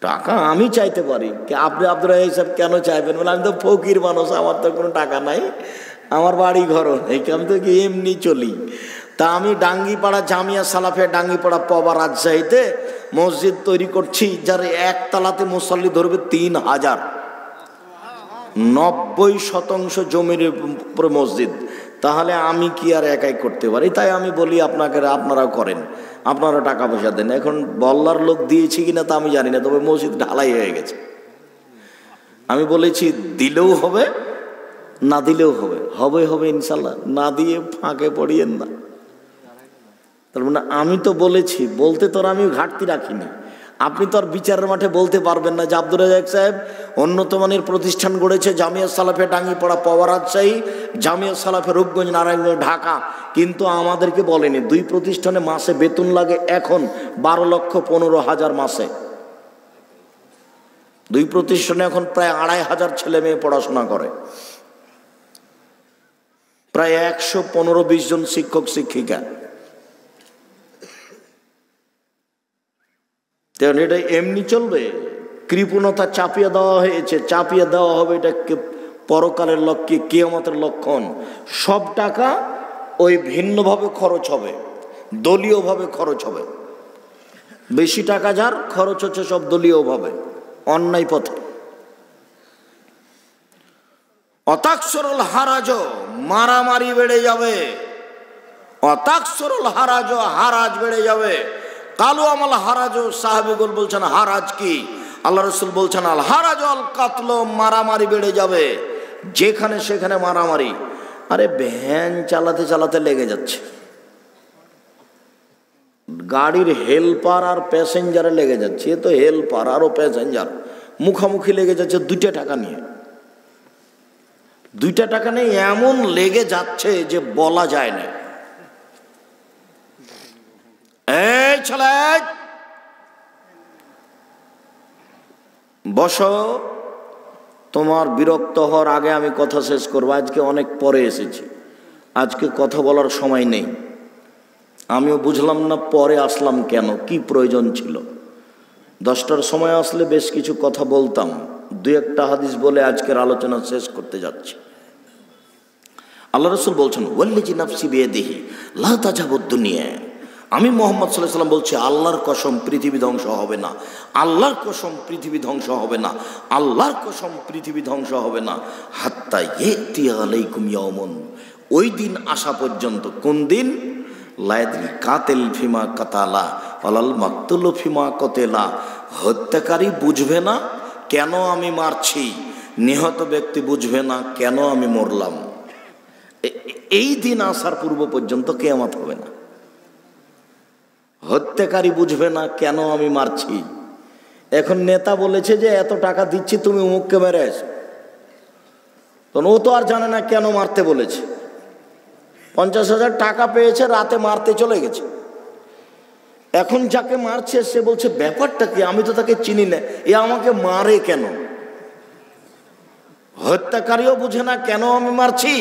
টাকা আমি চাইতে পারি, আপনি আপনারা এইসব কেন চাইবেন? বলে আমি তো ফকির মানুষ, আমার তো কোনো টাকা নাই, আমার বাড়ি ঘরও নেই, আমি তো এমনি চলি। তা আমি ডাঙ্গিপাড়া জামিয়া সালাফিয়া ডাঙ্গিপাড়া পবা রাজশাহীতে মসজিদ তৈরি করছি, যার একতলাতে মুসল্লি ধরবে 3,000, 90% জমির উপরে মসজিদ। তাহলে আমি কি আর একাই করতে পারি? তাই আমি বলি আপনারা করেন, আপনারা টাকা পয়সা দেন। এখন বল্লার লোক দিয়েছি কিনা তা আমি জানি না, তবে মসজিদ ঢালাই হয়ে গেছে। আমি বলেছি দিলেও হবে, না দিলেও হবে, হবে ইনশাল্লাহ। না দিয়ে ফাঁকে পড়িয়েন না। তার মানে আমি তো বলেছি, বলতে তো আমি ঘাটতি রাখিনি। আপনি তো আর বিচারের মাঠে বলতে পারবেন না যে আব্দুল রাজ্জাক সাহেব উন্নত মানের প্রতিষ্ঠান গড়েছে, জামিয়া সালাফে ডাঙ্গিপাড়া পওয়া রাজশাহী, জামিয়া সালাফে রূপগঞ্জ নারায়ণগঞ্জ ঢাকা, কিন্তু আমাদেরকে বলেনি 2 প্রতিষ্ঠানে মাসে বেতন লাগে এখন 12,15,000 মাসে। 2 প্রতিষ্ঠানে এখন প্রায় 2,500 ছেলে মেয়ে পড়াশোনা করে, প্রায় 115-20 জন শিক্ষক শিক্ষিকা। তেমন এটা এমনি চলবে? কৃপণতা চাপিয়ে দেওয়া হয়েছে, চাপিয়ে দেওয়া হবে। এটা পরকালের লক্ষ্যে, কিয়ামতের লক্ষণ। সব টাকা ওই ভিন্নভাবে খরচ হবে, দলীয়ভাবে খরচ হবে। বেশি টাকা যার খরচ হচ্ছে সব দলীয়ভাবে, অন্যায় পথে। অতাকসরল হারাজ, মারামারি বেড়ে যাবে। অতাকসরল হারাজ, হারাজ বেড়ে যাবে। কালু আমল হারাজ, সাহাবিগুল বলছেন হারাজ কি? আল্লাহ রসুল বলছেন আল হারাজ আল কাতল, মারামারি বেড়ে যাবে। যেখানে সেখানে মারামারি। আরে ভ্যান চালাতে চালাতে লেগে যাচ্ছে, গাড়ির হেল্পার আর প্যাসেঞ্জারে লেগে যাচ্ছে। এ তো হেল্পার আরও প্যাসেঞ্জার মুখামুখি লেগে যাচ্ছে 2 টাকা নিয়ে। 2 টাকা নেই এমন লেগে যাচ্ছে যে বলা যায় না। এই ছেলে বসো, তোমার বিরক্ত হওয়ার আগে আমি কথা শেষ করবো। আজকে অনেক পরে এসেছি, আজকে কথা বলার সময় নেই। আমিও বুঝলাম না পরে আসলাম কেন, কি প্রয়োজন ছিল। 10টার সময় আসলে বেশ কিছু কথা বলতাম, দুই একটা হাদিস বলে আজকের আলোচনা শেষ করতে যাচ্ছি। আল্লাহ রাসূল বলছেন, ওয়াল্লাযী নাফসি বিয়াদিহি লা তাযাবুদ দুনিয়া, আমি মুহাম্মদ সাল্লাল্লাহু আলাইহি ওয়াসাল্লাম বলছি, আল্লাহর কসম পৃথিবী ধ্বংস হবে না, আল্লাহর কসম পৃথিবী ধ্বংস হবে না, আল্লাহর কসম পৃথিবী ধ্বংস হবে না, হাত্তা ইয়াতি আলাইকুম ইয়াউমুন, ওই দিন আসা পর্যন্ত। কোন দিন? লা ইয়াদরি কাতিল ফিমা কাতালা ওয়ালাল মাকতুলু ফিমা কতেলা, হত্যাকারী বুঝবে না কেন আমি মারছি, নিহত ব্যক্তি বুঝবে না কেন আমি মরলাম। এই দিন আসার পূর্ব পর্যন্ত কিয়ামত হবে না। হত্যাকারী বুঝবে না কেন আমি মারছি। এখন নেতা বলেছে যে এত টাকা দিচ্ছি তুমি অমুককে মেরে আসো, তখন ও তো আর জানে না কেন মারতে বলেছে। 50,000 টাকা পেয়েছে, রাতে মারতে চলে গেছে। এখন যাকে মারছে সে বলছে ব্যাপারটা কি, আমি তো তাকে চিনি না, এ আমাকে মারে কেন। হত্যাকারীও বুঝে না কেন আমি মারছি,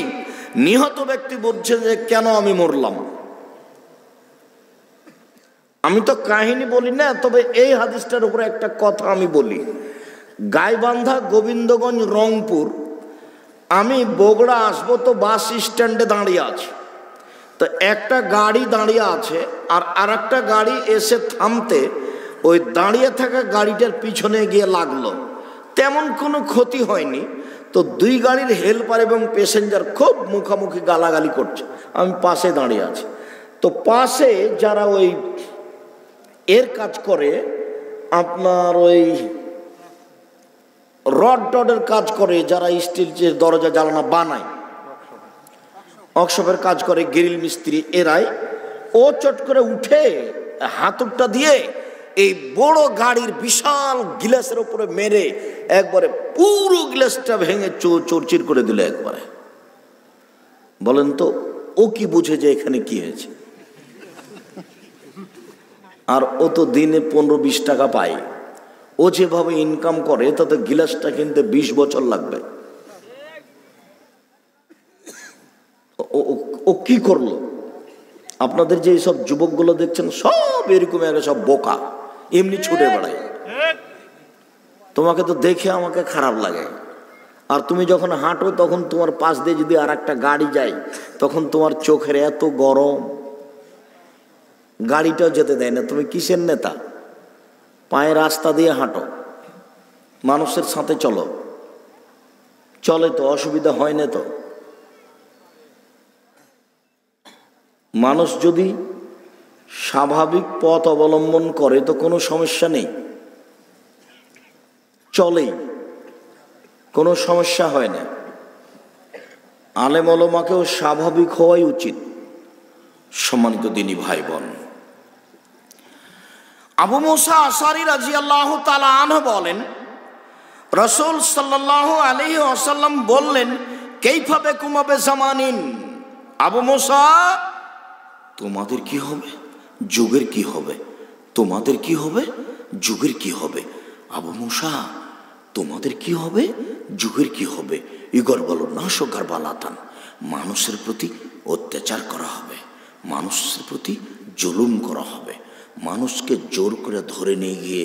নিহত ব্যক্তি বুঝছে যে কেন আমি মরলাম। আমি তো কাহিনী বলি না, তবে এই হাদিসটার উপরে একটা কথা আমি বলি। গাইবান্ধা, গোবিন্দগঞ্জ, রংপুর, আমি বগুড়া আসবো তো বাস স্ট্যান্ডে দাঁড়িয়ে আছি, তো একটা গাড়ি দাঁড়িয়ে আছে আর একটা গাড়ি এসে থামতে ওই দাঁড়িয়ে থাকা গাড়িটার পিছনে গিয়ে লাগলো। তেমন কোনো ক্ষতি হয়নি, তো দুই গাড়ির হেল্পার এবং প্যাসেঞ্জার খুব মুখামুখি গালাগালি করছে, আমি পাশে দাঁড়িয়ে আছি। তো পাশে যারা ওই এর কাজ করে, আপনার ওই রড টডের কাজ করে, যারা স্টিল যে দরজা জানালা বানায়, ওয়ার্কশপের কাজ করে, গ্রিল মিস্ত্রি, এরাই ও চট করে উঠে হাতুড়টা দিয়ে এই বড় গাড়ির বিশাল গ্লাসের উপরে মেরে একবারে পুরো গ্লাসটা ভেঙে চৌচির করে দিল একবারে। বলেন তো ও কি বুঝে যে এখানে কি হয়েছে? আর ও তো দিনে 15-20 টাকা পায়। ও যেভাবে ইনকাম করে তাতে গ্লাসটা কিনতে 20 বছর লাগবে। ও কি করলো? আপনাদের যে সব যুবকগুলো দেখছেন সব এরকম সব বোকা, এমনি ছুটে বেড়ায়। তোমাকে তো দেখে আমাকে খারাপ লাগে। আর তুমি যখন হাঁটো তখন তোমার পাশ দিয়ে যদি আর একটা গাড়ি যায় তখন তোমার চোখের এত গরম, গাড়িটাও যেতে দেয় না। তুমি কিসের নেতা? পায়ে রাস্তা দিয়ে হাঁটো, মানুষের সাথে চলো, চলে তো অসুবিধা হয় না তো। মানুষ যদি স্বাভাবিক পথ অবলম্বন করে তো কোনো সমস্যা নেই, চলেই, কোনো সমস্যা হয় না। আলেম ওলামাকেও স্বাভাবিক হওয়াই উচিত। সম্মানিত দ্বীনী ভাই বোন, আবু মুসা আশআরী রাদিয়াল্লাহু তাআলা আনহু বলেন, রাসূল সাল্লাল্লাহু আলাইহি ওয়াসাল্লাম বললেন, কাইফা বিকুম বিজামানিন, আবু মুসা তোমাদের কি হবে, যুগের কি হবে, তোমাদের কি হবে, যুগের কি হবে। আবু মুসা তোমাদের কি হবে, যুগের কি হবে। ইগর বলো না সোগার বালাতান, মানুষের প্রতি অত্যাচার করা হবে, মানুষের প্রতি জুলুম করা হবে, মানুষকে জোর করে ধরে নিয়ে গিয়ে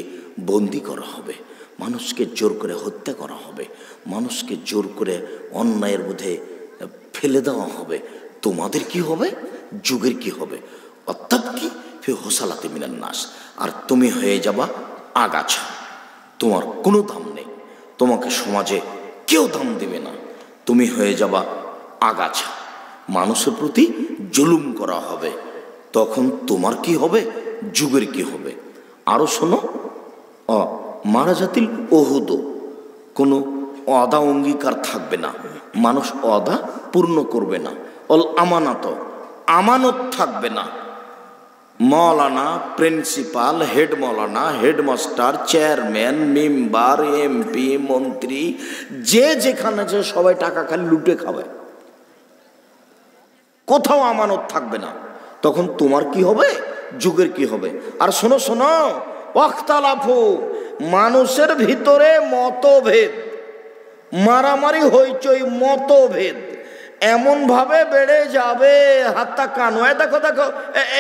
বন্দি করা হবে, মানুষকে জোর করে হত্যা করা হবে, মানুষকে জোর করে অন্যায়ের মধ্যে ফেলে দেওয়া হবে। তোমাদের কি হবে, যুগের কি হবে। অর্থাৎ কি ফি হোসালাতে মিনান নাস, আর তুমি হয়ে যাবা আগাছা, তোমার কোনো দাম নেই, তোমাকে সমাজে কেউ দাম দেবে না, তুমি হয়ে যাবা আগাছা, মানুষের প্রতি জুলুম করা হবে। তখন তোমার কি হবে, যুগের কি হবে। আরো শোনো, মারা জাতিল ওহুদ, কোনো অদা অঙ্গীকার থাকবে না, মানুষ অদা পূর্ণ করবে না। অল আমানত, আমানত থাকবে না। মৌলানা, প্রিন্সিপাল, হেড মৌলানা, হেডমাস্টার, চেয়ারম্যান, মেম্বার, এমপি, মন্ত্রী, যে যেখানে আছে সবাই টাকা খালি লুটে খাবে, কোথাও আমানত থাকবে না। তখন তোমার কি হবে, যুগের কি হবে। আর শোনো শোনো, ওয়াখতালাফু, মানুষের ভিতরে মতভেদ, মারামারি হইচই, মতভেদ, এমন ভাবে বেড়ে যাবে, হাতটা কানো, দেখো দেখো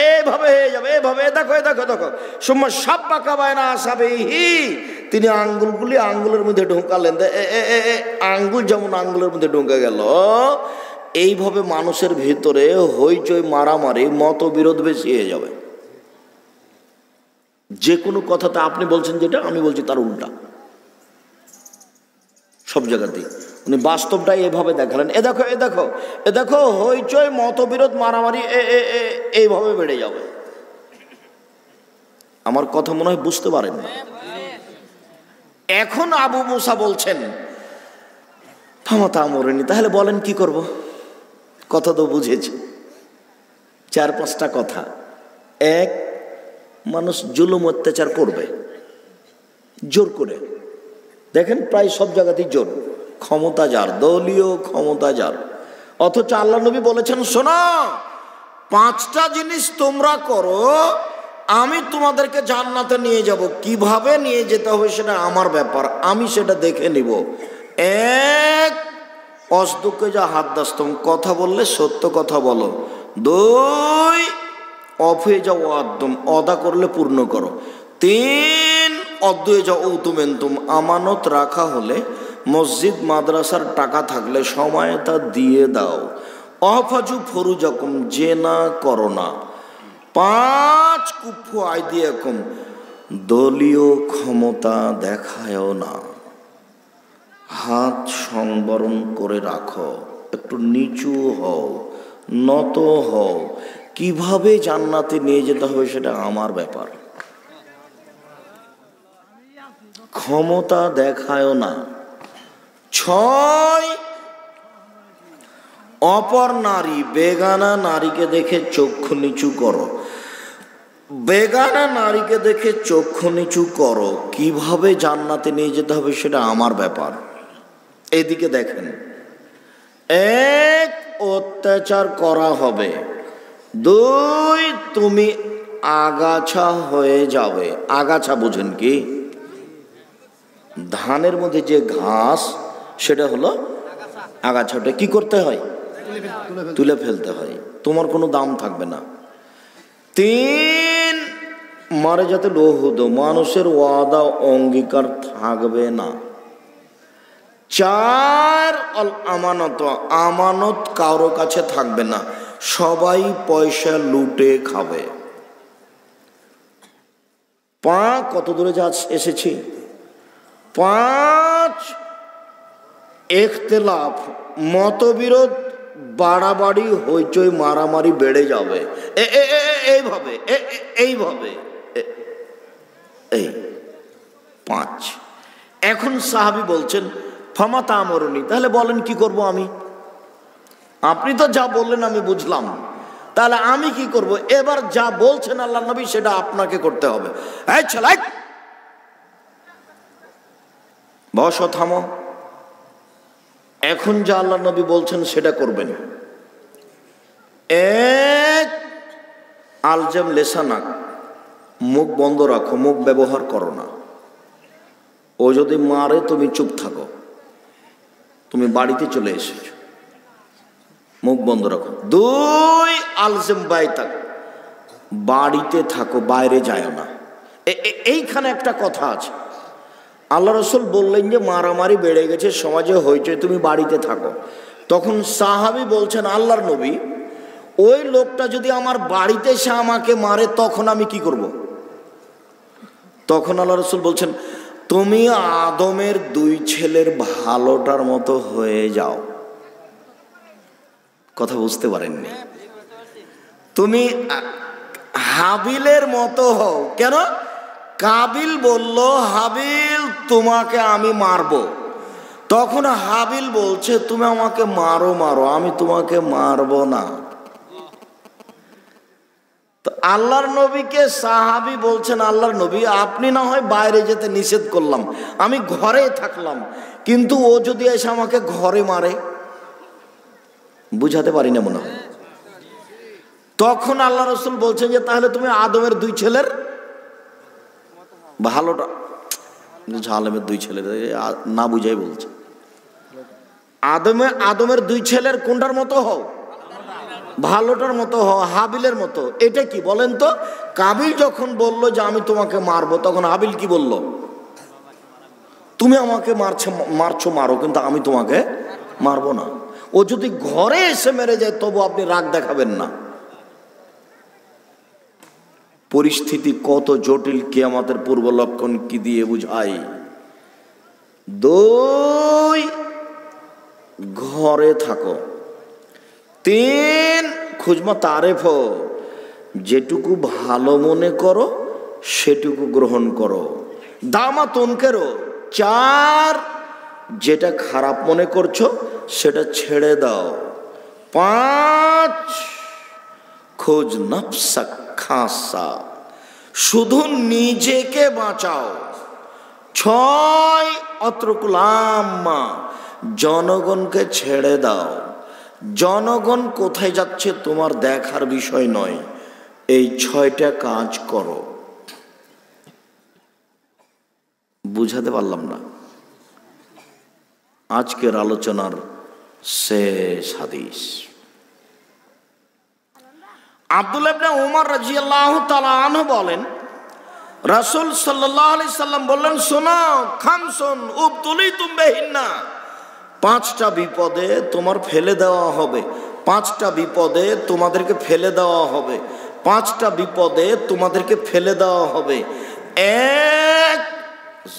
এইভাবে হয়ে যাবে, এইভাবে দেখো দেখো দেখো সময় সব পাকা বায়না আসাবে। তিনি আঙ্গুলগুলি আঙ্গুলের মধ্যে ঢোকালেন, আঙ্গুল যেমন আঙ্গুলের মধ্যে ঢুকে গেল, এইভাবে মানুষের ভিতরে হইচই মারামারি মতবিরোধ বেশি হয়ে যাবে। যে কোনো কথাতে আপনি বলছেন যেটা, আমি বলছি তার উল্টা, সব জায়গাতেই উনি বাস্তবটাই এভাবে দেখালেন। এ দেখো এ দেখো এ দেখো হইচই মতবিরোধ মারামারি এইভাবে বেড়ে যাবে। আমার কথা মনে হয় বুঝতে পারেন না। এখন আবু মুসা বলছেন থামাতা মরেনি, তাহলে বলেন কি করব? কথা তো বুঝেছি, 4-5টা কথা। এক, মানুষ জুলুম অত্যাচার করবে জোর করে। দেখেন প্রায় সব জায়গাতেই জোর, ক্ষমতা যার, দলীয় ক্ষমতা যার। অথচ আল্লাহ নবী বলেছেন, শোনো 5টা জিনিস তোমরা করো, আমি তোমাদেরকে জান্নাতে নিয়ে যাব। কিভাবে নিয়ে যেতে হবে সেটা আমার ব্যাপার, আমি সেটা দেখে নিব। এক, অসদুকে যা হাত দাস্তম, কথা বললে সত্য কথা বলো। 2, অফে যাও আদম, অদা করলে পূর্ণ করো। 3, অদ্বয়ে যাও ঔতুমেন্তুম, আমানত রাখা হলে মসজিদ মাদ্রাসার টাকা থাকলে সময় তা দিয়ে দাও। অফাজু ফরুজাকুম, জেনা করো না। 5, কুফু আইদিয়াকুম, দলীয় ক্ষমতা দেখায়ও না। হাত সংবরণ করে রাখো, একটু নিচু হও, নত হও। কিভাবে জান্নাতে নিয়ে যেতে হবে সেটা আমার ব্যাপার, ক্ষমতা দেখায়ও না। 6, অপর নারী বেগানা নারীকে দেখে চক্ষু নিচু করো। বেগানা নারীকে দেখে চক্ষু নিচু করো। কিভাবে জান্নাতে নিয়ে যেতে হবে সেটা আমার ব্যাপার। এদিকে দেখেন, 1, অত্যাচার করা হবে। 2, তুমি আগাছা হয়ে যাবে। আগাছা বুঝেন কি? ধানের মধ্যে যে ঘাস, সেটা হলো আগাছাটা। কি করতে হয়? তুলে ফেলতে হয়, তোমার কোনো দাম থাকবে না। 3, মারে যাতে লৌহুদ, মানুষের ওয়াদা অঙ্গীকার থাকবে না। 4, অল আমানত, আমানত কারো কাছে থাকবে না, সবাই পয়সা লুটে খাবে। 5, কত দূরে যা এসেছি। 5, ইখতিলাফ, মতবিরোধ বাড়াবাড়ি হইচই মারামারি বেড়ে যাবে এইভাবে এইভাবে এই 5। এখন সাহাবী বলছেন ফামা তা'মুরুনি, তাহলে বলেন কি করব আমি? আপনি তো যা বললেন আমি বুঝলাম, তাহলে আমি কি করব? এবার যা বলছেন আল্লাহ নবী সেটা আপনাকে করতে হবে। এই ছেলে, বসো, থামো। এখন যা আল্লাহ নবী বলছেন সেটা করবেন। 1, আলজাম লেসানাক, মুখ বন্ধ রাখো, মুখ ব্যবহার করো না। ও যদি মারে তুমি চুপ থাকো, তুমি বাড়িতে চলে এসেছো, মুখ বন্ধ রাখো। 2, আলজাম বাইতাক, বাড়িতে থাকো, বাইরে যায় না। এইখানে একটা কথা আছে, আল্লাহ রসুল বললেন যে মারামারি বেড়ে গেছে সমাজে, হইচই, তুমি বাড়িতে থাকো। তখন সাহাবী বলছেন আল্লাহর নবী, ওই লোকটা যদি আমার বাড়িতে এসে আমাকে মারে তখন আমি কি করব? তখন আল্লাহ রসুল বলছেন, তুমি আদমের 2 ছেলের ভালোটার মতো হয়ে যাও। কথা বুঝতে পারেননি? তুমি হাবিলের মতো হও। কেন? কাবিল বলল, হাবিল তোমাকে আমি মারব। তখন হাবিল বলছে, তুমি আমাকে মারো মারো, আমি তোমাকে মারব না। তো আল্লাহর নবীকে সাহাবী বলছেন, আল্লাহর নবী আপনি না হয় বাইরে যেতে নিষেধ করলাম, আমি ঘরে থাকলাম, কিন্তু ও যদি এসে আমাকে ঘরে মারে? বুঝাতে পারি না মনে হয়। তখন আল্লাহ রসুল বলছেন যে তাহলে তুমি আদমের 2 ছেলের ভালোটা, আলেমের 2 ছেলের না বুঝাই বলছে, আদমের দুই ছেলের কোনটার মতো হও? ভালোটার মতো হও, হাবিলের মতো। এটা কি বলেন তো? কাবিল যখন বলল যে আমি তোমাকে মারবো, তখন হাবিল কি বলল? তুমি আমাকে মারছো মারো, কিন্তু আমি তোমাকে মারবো না। ও যদি ঘরে এসে মেরে যায় তবু আপনি রাগ দেখাবেন না। পরিস্থিতি কত জটিল কিয়ামতের পূর্ব লক্ষণ কি দিয়ে বুঝাই? 2 ঘরে থাকো। 3 খুজমা তারেফ, যেটুকু ভালো মনে করো সেটুকু গ্রহণ করো। দামা তনকেরো। 4 যেটা খারাপ মনে করছো সেটা ছেড়ে দাও। 5 খোঁজ নফসা খাসা, শুধু নিজেকে বাঁচাও। 6 অত্রকুল আম্মা, জনগণকে ছেড়ে দাও। জনগণ কোথায় যাচ্ছে তোমার দেখার বিষয় নয়। এই 6টা কাজ করো। বুঝাতে পারলাম না? আজকের আলোচনার শেষ হাদিস। আব্দুল্লাহ ইবনে উমর রাদিয়াল্লাহু তাআলা আনহু বলেন, রাসূল সাল্লাল্লাহু আলাইহি সাল্লাম বললেন, শোনো, খামসুন উবতুলিতুম বিহিন্না, 5টা বিপদে তোমার ফেলে দেওয়া হবে। 5টা বিপদে তোমাদেরকে ফেলে দেওয়া হবে। 5টা বিপদে তোমাদেরকে ফেলে দেওয়া হবে। 1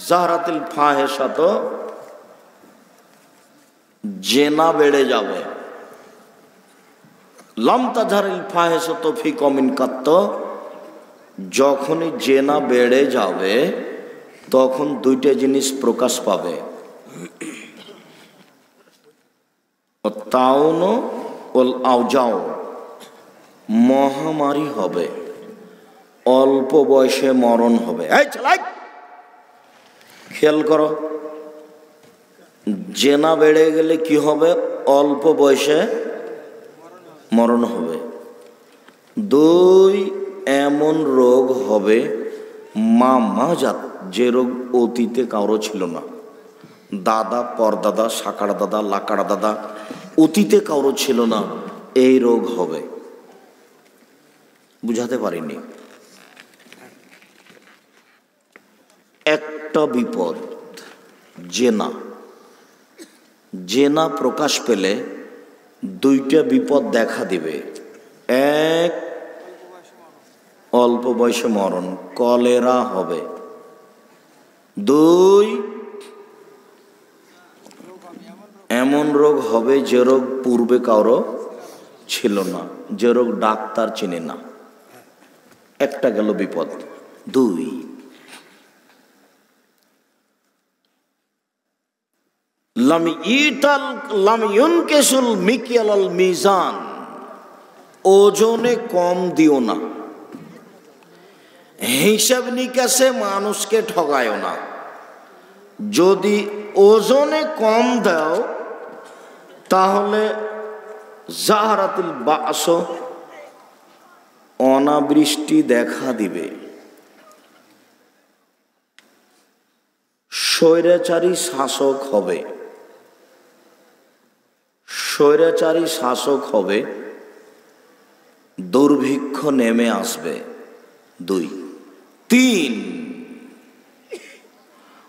জাহরাতিল ফাহিশাত, জেনা বেড়ে যাবে। লাম তাজহারিল ফাহিশাতু ফি কওমিন কাত্ত, যখনই জেনা বেড়ে যাবে তখন 2টা জিনিস প্রকাশ পাবে। তাউন ওয়াল আউজাও, মহামারী হবে। অল্প বয়সে মরণ হবে। এই চালাই, খেয়াল করো, জেনা বেড়ে গেলে কি হবে? অল্প বয়সে মরণ হবে। 2 এমন রোগ হবে মাজাত, যে রোগ অতীতে কারো ছিল না। দাদা, পরদাদা, সাকার দাদা, লাকাড়া দাদা, অতীতে কারো ছিল না, এই রোগ হবে। বুঝাতে পারিনি? একটা বিপদ জেনা। জেনা প্রকাশ পেলে 2টা বিপদ দেখা দিবে। 1 অল্প বয়সে মরণ, কলেরা হবে। 2 এমন রোগ হবে যে রোগ পূর্বে কারো ছিল না, যে রোগ ডাক্তার চিনে না। একটা গেল বিপদ। 2 লাম ইউনকিসুল মিকিয়াল মিজান, ওজনে কম দিও না। হিসাব নিকাশে মানুষকে ঠগায়ও না। যদি ওজনে কম দাও তাহলে জাহরাতিল বাস, অনাবৃষ্টি দেখা দিবে। স্বৈরাচারী শাসক হবে। স্বৈরাচারী শাসক হবে। দুর্ভিক্ষ নেমে আসবে। 2 3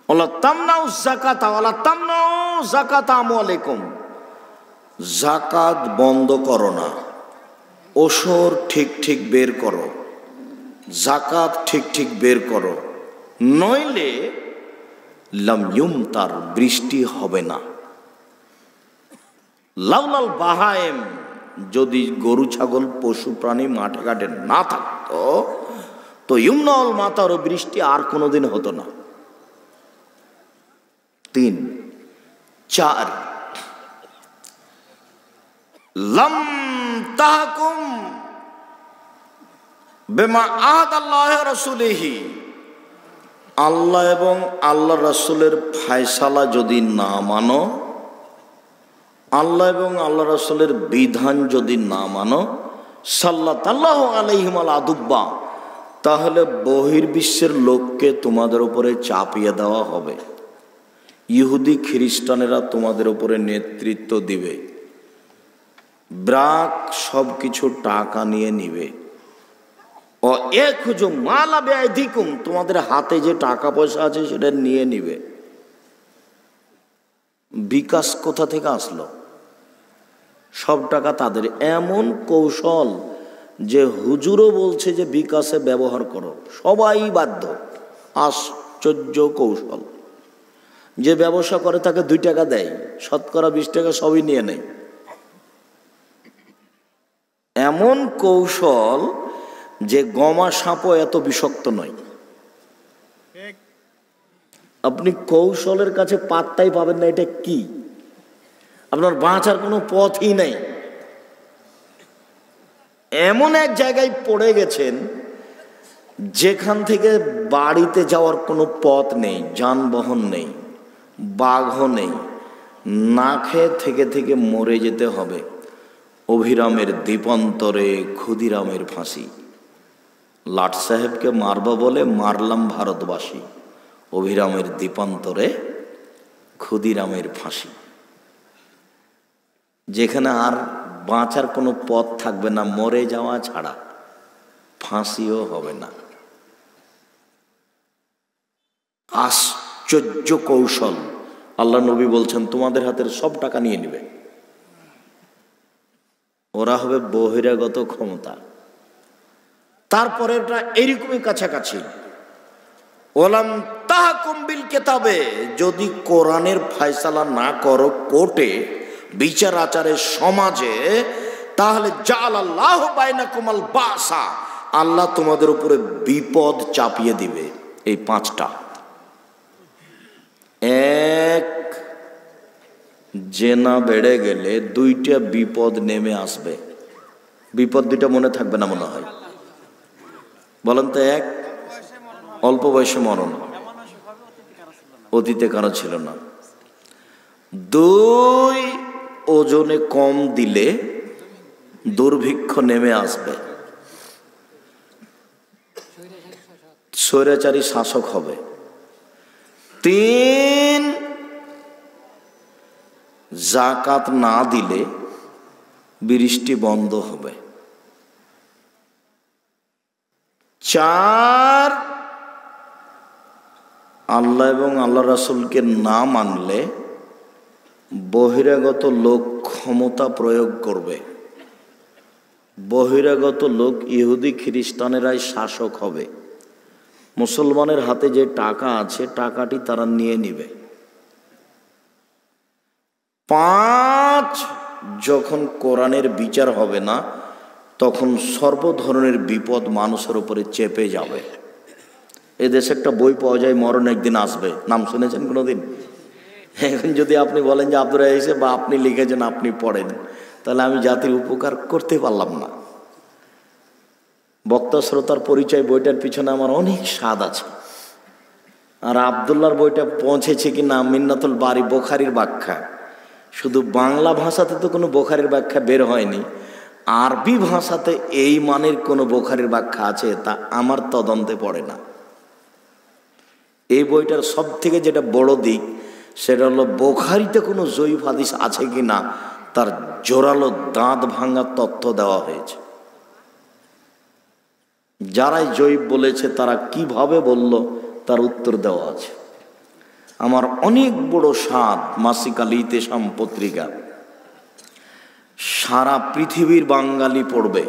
ওয়ালা তামনাউ যাকাতা ওয়ালা তামনাউ যাকাতা আমওয়ালিকুম, যাকাত বন্ধ করো না। ওসর ঠিক ঠিক বের করো, যাকাত ঠিক ঠিক বের করো, নইলে লাম ইউমতার, বৃষ্টি হবে না। লাউলাল বাহায়েম, যদি গরু ছাগল পশু প্রাণী মাঠে ঘাটে না থাকতো তো ইউমনাল মাতার, বৃষ্টি আর কোনোদিন হতো না। 3 4 লাম তাহকুম বিমা আহাদাল্লাহি রাসূলিহি, আল্লাহ এবং আল্লাহ রাসূলের ফয়সালা যদি না মানো, আল্লাহ এবং আল্লাহ রাসূলের বিধান যদি না মানো, সাল্লাল্লাহু আলাইহিম আল আদুব্বা, তাহলে বহির্বিশ্বের লোককে তোমাদের উপরে চাপিয়ে দেওয়া হবে। ইহুদি খ্রিস্টানেরা তোমাদের উপরে নেতৃত্ব দিবে, ব্রাক সব কিছু টাকা নিয়ে নিবে। ও এক হুজু মালা বেআইদিকুম, তোমাদের হাতে যে টাকা পয়সা আছে সেটা নিয়ে নিবে। বিকাশ কোথা থেকে আসলো? সব টাকা তাদের। এমন কৌশল যে হুজুরও বলছে যে বিকাশে ব্যবহার করো, সবাই বাধ্য। আশ্চর্য কৌশল। যে ব্যবসা করে তাকে 2 টাকা দেয়, শতকরা 20 টাকা সবই নিয়ে নেয়। এমন কৌশল যে গমা সাপও এত বিষাক্ত নয়। আপনি কৌশলের কাছে পাত্তাই পাবেন না। এটা কি? আপনার বাঁচার কোনো পথই নেই। এমন এক জায়গায় পড়ে গেছেন যেখান থেকে বাড়িতে যাওয়ার কোনো পথ নেই, যানবাহন নেই, বাঘও নেই। না খেয়ে থেকে থেকে মরে যেতে হবে। অভিরামের দ্বীপান্তরে ক্ষুদিরামের ফাঁসি। লাট সাহেবকে মারবা বলে মারলাম ভারতবাসী, অভিরামের দ্বীপান্তরে ক্ষুদিরামের ফাঁসি। যেখানে আর বাঁচার কোনো পথ থাকবে না, মরে যাওয়া ছাড়া, ফাঁসিও হবে না। আশ্চর্য কৌশল। আল্লাহ নবী বলছেন তোমাদের হাতের সব টাকা নিয়ে নেবে। ওরা হবে বহিরাগত ক্ষমতা। তারপরে এটা এরকমই কাছাকাছি। ওলাম তাহকুম বিল কিতাবে, যদি কোরআনের ফয়সালা না করো কোর্টে, বিচার আচারের সমাজে, তাহলে জাআলাল্লাহু বাইনাকুমাল বাসা, আল্লাহ তোমাদের উপরে বিপদ চাপিয়ে দিবে। এই 5টা। 1, জেনা বেড়ে গেলে 2টা বিপদ নেমে আসবে। বিপদ 2টা মনে থাকবে না মনে হয়? বলেন তো। 1, অল্প বয়সে মরণ, অতীতে কারো ছিল না। 2, ওজনে কম দিলে দুর্ভিক্ষ নেমে আসবে, স্বৈরাচারী শাসক হবে। 3, জাকাত না দিলে বৃষ্টি বন্ধ হবে। 4, আল্লাহ এবং আল্লাহ রাসূলকে না মানলে বহিরাগত লোক ক্ষমতা প্রয়োগ করবে। বহিরাগত লোক ইহুদি খ্রিস্টানেরাই শাসক হবে। মুসলমানের হাতে যে টাকা আছে টাকাটি তারা নিয়ে নিবে। 5, যখন কোরআনের বিচার হবে না তখন সর্ব ধরনের বিপদ মানুষের উপরে চেপে যাবে। এদেশে একটা বই পাওয়া যায়, মরণ একদিন আসবে। নাম শুনেছেন কোনোদিন? এখন যদি আপনি বলেন যে আব্দুর রাহিস বা আপনি লিখেছেন, আপনি পড়েন, তাহলে আমি জাতির উপকার করতে পারলাম না। বক্তা শ্রোতার পরিচয় বইটার পিছনে আমার অনেক স্বাদ আছে। আর আবদুল্লাহর বইটা পৌঁছেছে কি না, মিন্নাতুল বারি বোখারির ব্যাখ্যা, শুধু বাংলা ভাষাতে তো কোনো বোখারির ব্যাখ্যা বের হয়নি, আরবি ভাষাতে এই মানের কোনো বোখারির ব্যাখ্যা আছে তা আমার তদন্তে পড়ে না। এই বইটার সব থেকে যেটা বড় দিক সেটা হলো বোখারিতে কোনো জয়ীফ হাদিস আছে কি না তার জোরালো দাঁত ভাঙা তথ্য দেওয়া হয়েছে। যারাই জয়ীফ বলেছে তারা কিভাবে বলল তার উত্তর দেওয়া আছে। আমার অনেক বড় স্বাদ, মাসিক আল ইতেসাম পত্রিকা, সারা পৃথিবীর বাঙালি পড়বে,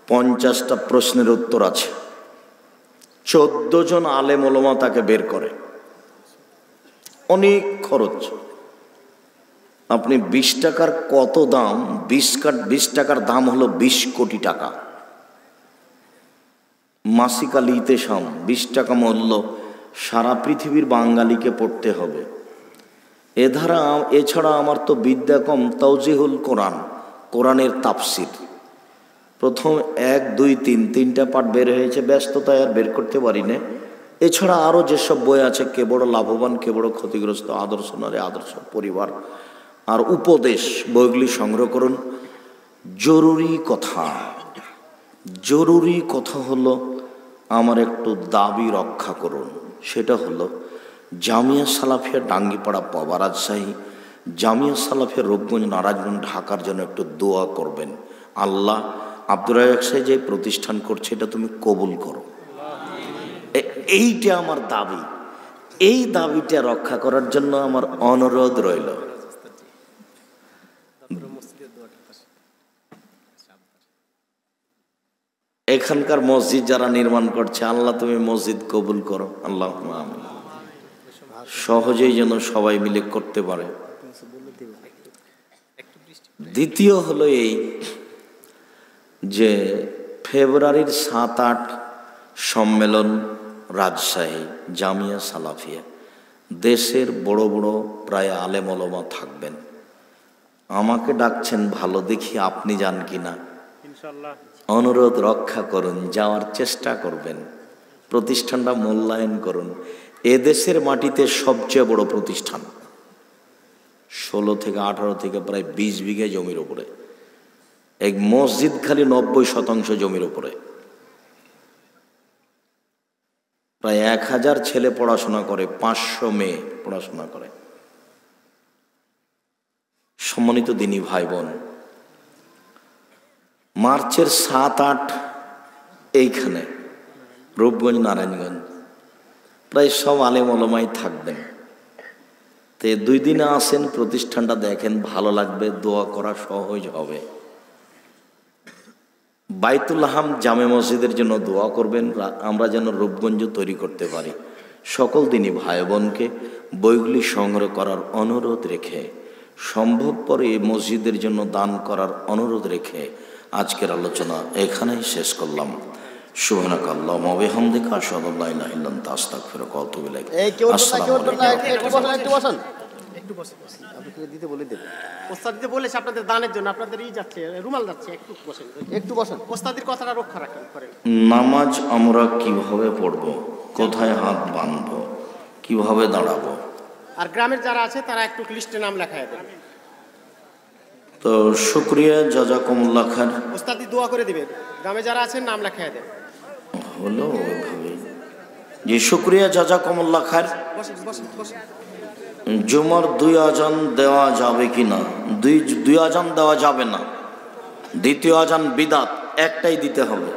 50টা প্রশ্নের উত্তর আছে। 14 জন আলেম ওলামা তাকে বের করে। অনেক খরচ। আপনি 20 টাকার কত দাম? 20 টাকার দাম হলো 20 কোটি টাকা। মাসিক আল ইতেসাম 20 টাকা মূল্য, সারা পৃথিবীর বাঙালিকে পড়তে হবে। এছাড়া আমার তো বিদ্যা কম, তাওজিহুল কোরআন, কোরআনের তাফসির, প্রথম 1, 2, 3টা পাঠ বের হয়েছে, ব্যস্ততায় আর বের করতে পারি না। এছাড়া আরও যেসব বই আছে, কে বড় লাভবান কে বড় ক্ষতিগ্রস্ত, আদর্শ নারী, আদর্শ পরিবার আর উপদেশ, বইগুলি সংগ্রহ করুন। জরুরি কথা হলো আমার একটু দাবি রক্ষা করুন। সেটা হলো জামিয়া সালাফিয়া ডাঙ্গিপাড়া পাবা রাজশাহী, জামিয়া সালাফিয়া রূপগঞ্জ নারায়ণগঞ্জ ঢাকার জন্য একটু দোয়া করবেন। আল্লাহ আব্দুর রাজ্জাক সাহেব যে প্রতিষ্ঠান করছে এটা তুমি কবুল করো, এইটা আমার দাবি। এই দাবিটা রক্ষা করার জন্য আমার অনুরোধ রইল। এখানকার মসজিদ যারা নির্মাণ করছে, আল্লাহ তুমি মসজিদ কবুল করো, আল্লাহ আমিন। সহজেই যেন সবাই মিলে করতে পারে। দ্বিতীয় হলো এই যে ফেব্রুয়ারির 7-8 সম্মেলন রাজশাহী জামিয়া সালাফিয়া, দেশের বড় বড় প্রায় আলেম ওলামা থাকবেন। আমাকে ডাকছেন, ভালো দেখি আপনি যান কিনা, অনুরোধ রক্ষা করুন, যাওয়ার চেষ্টা করবেন, প্রতিষ্ঠানটা মূল্যায়ন করুন। এদেশের মাটিতে সবচেয়ে বড় প্রতিষ্ঠান, 16 থেকে 18 থেকে প্রায় 20 বিঘা জমির উপরে, এক মসজিদ খালি 90% জমির উপরে, প্রায় 1000 ছেলে পড়াশোনা করে, 500 মেয়ে পড়াশোনা করে। সম্মানিত দিনী ভাই বোন, মার্চের 7-8 এইখানে রূপগঞ্জ নারায়ণগঞ্জ প্রায় সব আলেম ওলামাই থাকবেন। তো 2 দিনে আসেন, প্রতিষ্ঠানটা দেখেন, ভালো লাগবে, দোয়া করা সহজ হবে। বাইতুল হাম জামে মসজিদের জন্য দোয়া করবেন, আমরা যেন রূপগঞ্জ তৈরি করতে পারি। সকল দিনই ভাই বোনকে বইগুলি সংগ্রহ করার অনুরোধ রেখে, সম্ভবপর এই মসজিদের জন্য দান করার অনুরোধ রেখে আজকের আলোচনা এখানেই শেষ করলাম। সুবহানাকাল্লাহুম্মা ওয়া বিহামদিকা আশহাদু আল্লা ইলাহা ইল্লা আনতা আস্তাগফিরুকা ওয়া আতুবু ইলাইক। আসসালামু আলাইকুম। একটু বসে আপনি দিতে বলে দেবেন, ওস্তাদ দিতে বলেছে আপনাদের দানের জন্য, আপনাদের যাচ্ছে, রুমাল যাচ্ছে, একটু বসেন, একটু বসেন, ওস্তাদের কথাটা রক্ষা রাখেন করেন। নামাজ আমরা কিভাবে পড়ব, কোথায় হাত বাঁধবো, কিভাবে দাঁড়াবো? আর গ্রামের যারা আছে তারা একটু লিস্টে নাম লেখায় দেন। তো শুকরিয়া, জাযাকুমুল্লাহ খায়র। ওস্তাদি দোয়া করে দিবেন, গ্রামে যারা আছেন নাম লেখায় দেন। হলো ওইভাবে। জি শুকরিয়া, জাযাকুমুল্লাহ খায়র। বসেন বসেন বসেন। জুমার 2 আজান দেওয়া যাবে কিনা? 2 আজান দেওয়া যাবে না, দ্বিতীয় আজান বিদআত, একটাই দিতে হবে।